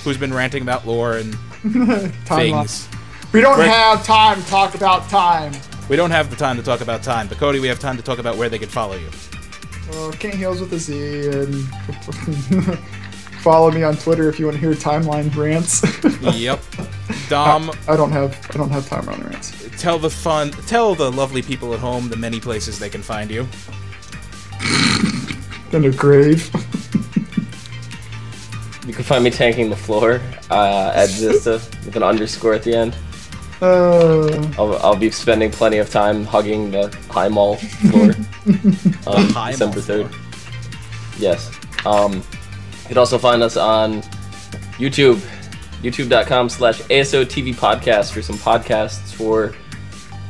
who's been ranting about lore and things. We don't have time to talk about time. We don't have the time to talk about time, but Cody, we have time to talk about where they can follow you. Can't Heals with a Z, and follow me on Twitter if you want to hear timeline rants. Yep. Dom, I don't have timeline rants. Tell the lovely people at home the many places they can find you. In a grave. You can find me tanking the floor at Zista with an underscore at the end. I'll be spending plenty of time hugging the High Mall floor on December 3rd. Yes. You can also find us on YouTube, youtube.com/ASOTV podcast for some podcasts for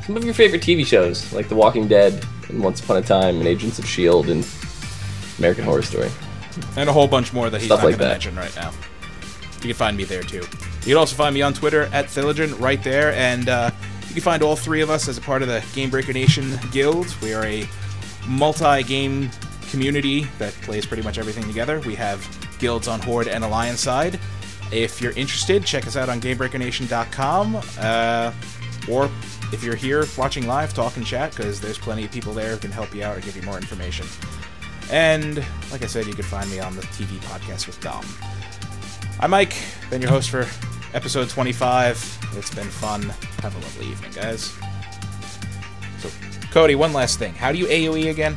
some of your favorite TV shows, like The Walking Dead and Once Upon a Time and Agents of S.H.I.E.L.D. and American Horror Story. And a whole bunch more that he's Stuff not like going to that. mention right now. You can find me there, too. You can also find me on Twitter, @Thilogen, right there, and you can find all three of us as a part of the Game Breaker Nation Guild. We are a multi-game community that plays pretty much everything together. We have guilds on Horde and Alliance side. If you're interested, check us out on GameBreakerNation.com, or if you're here watching live, talk and chat, because there's plenty of people there who can help you out or give you more information. And, like I said, you can find me on the TV podcast with Dom. I'm Mike, been your host for episode 25. It's been fun. Have a lovely evening, guys. So, Cody, one last thing. How do you AoE again?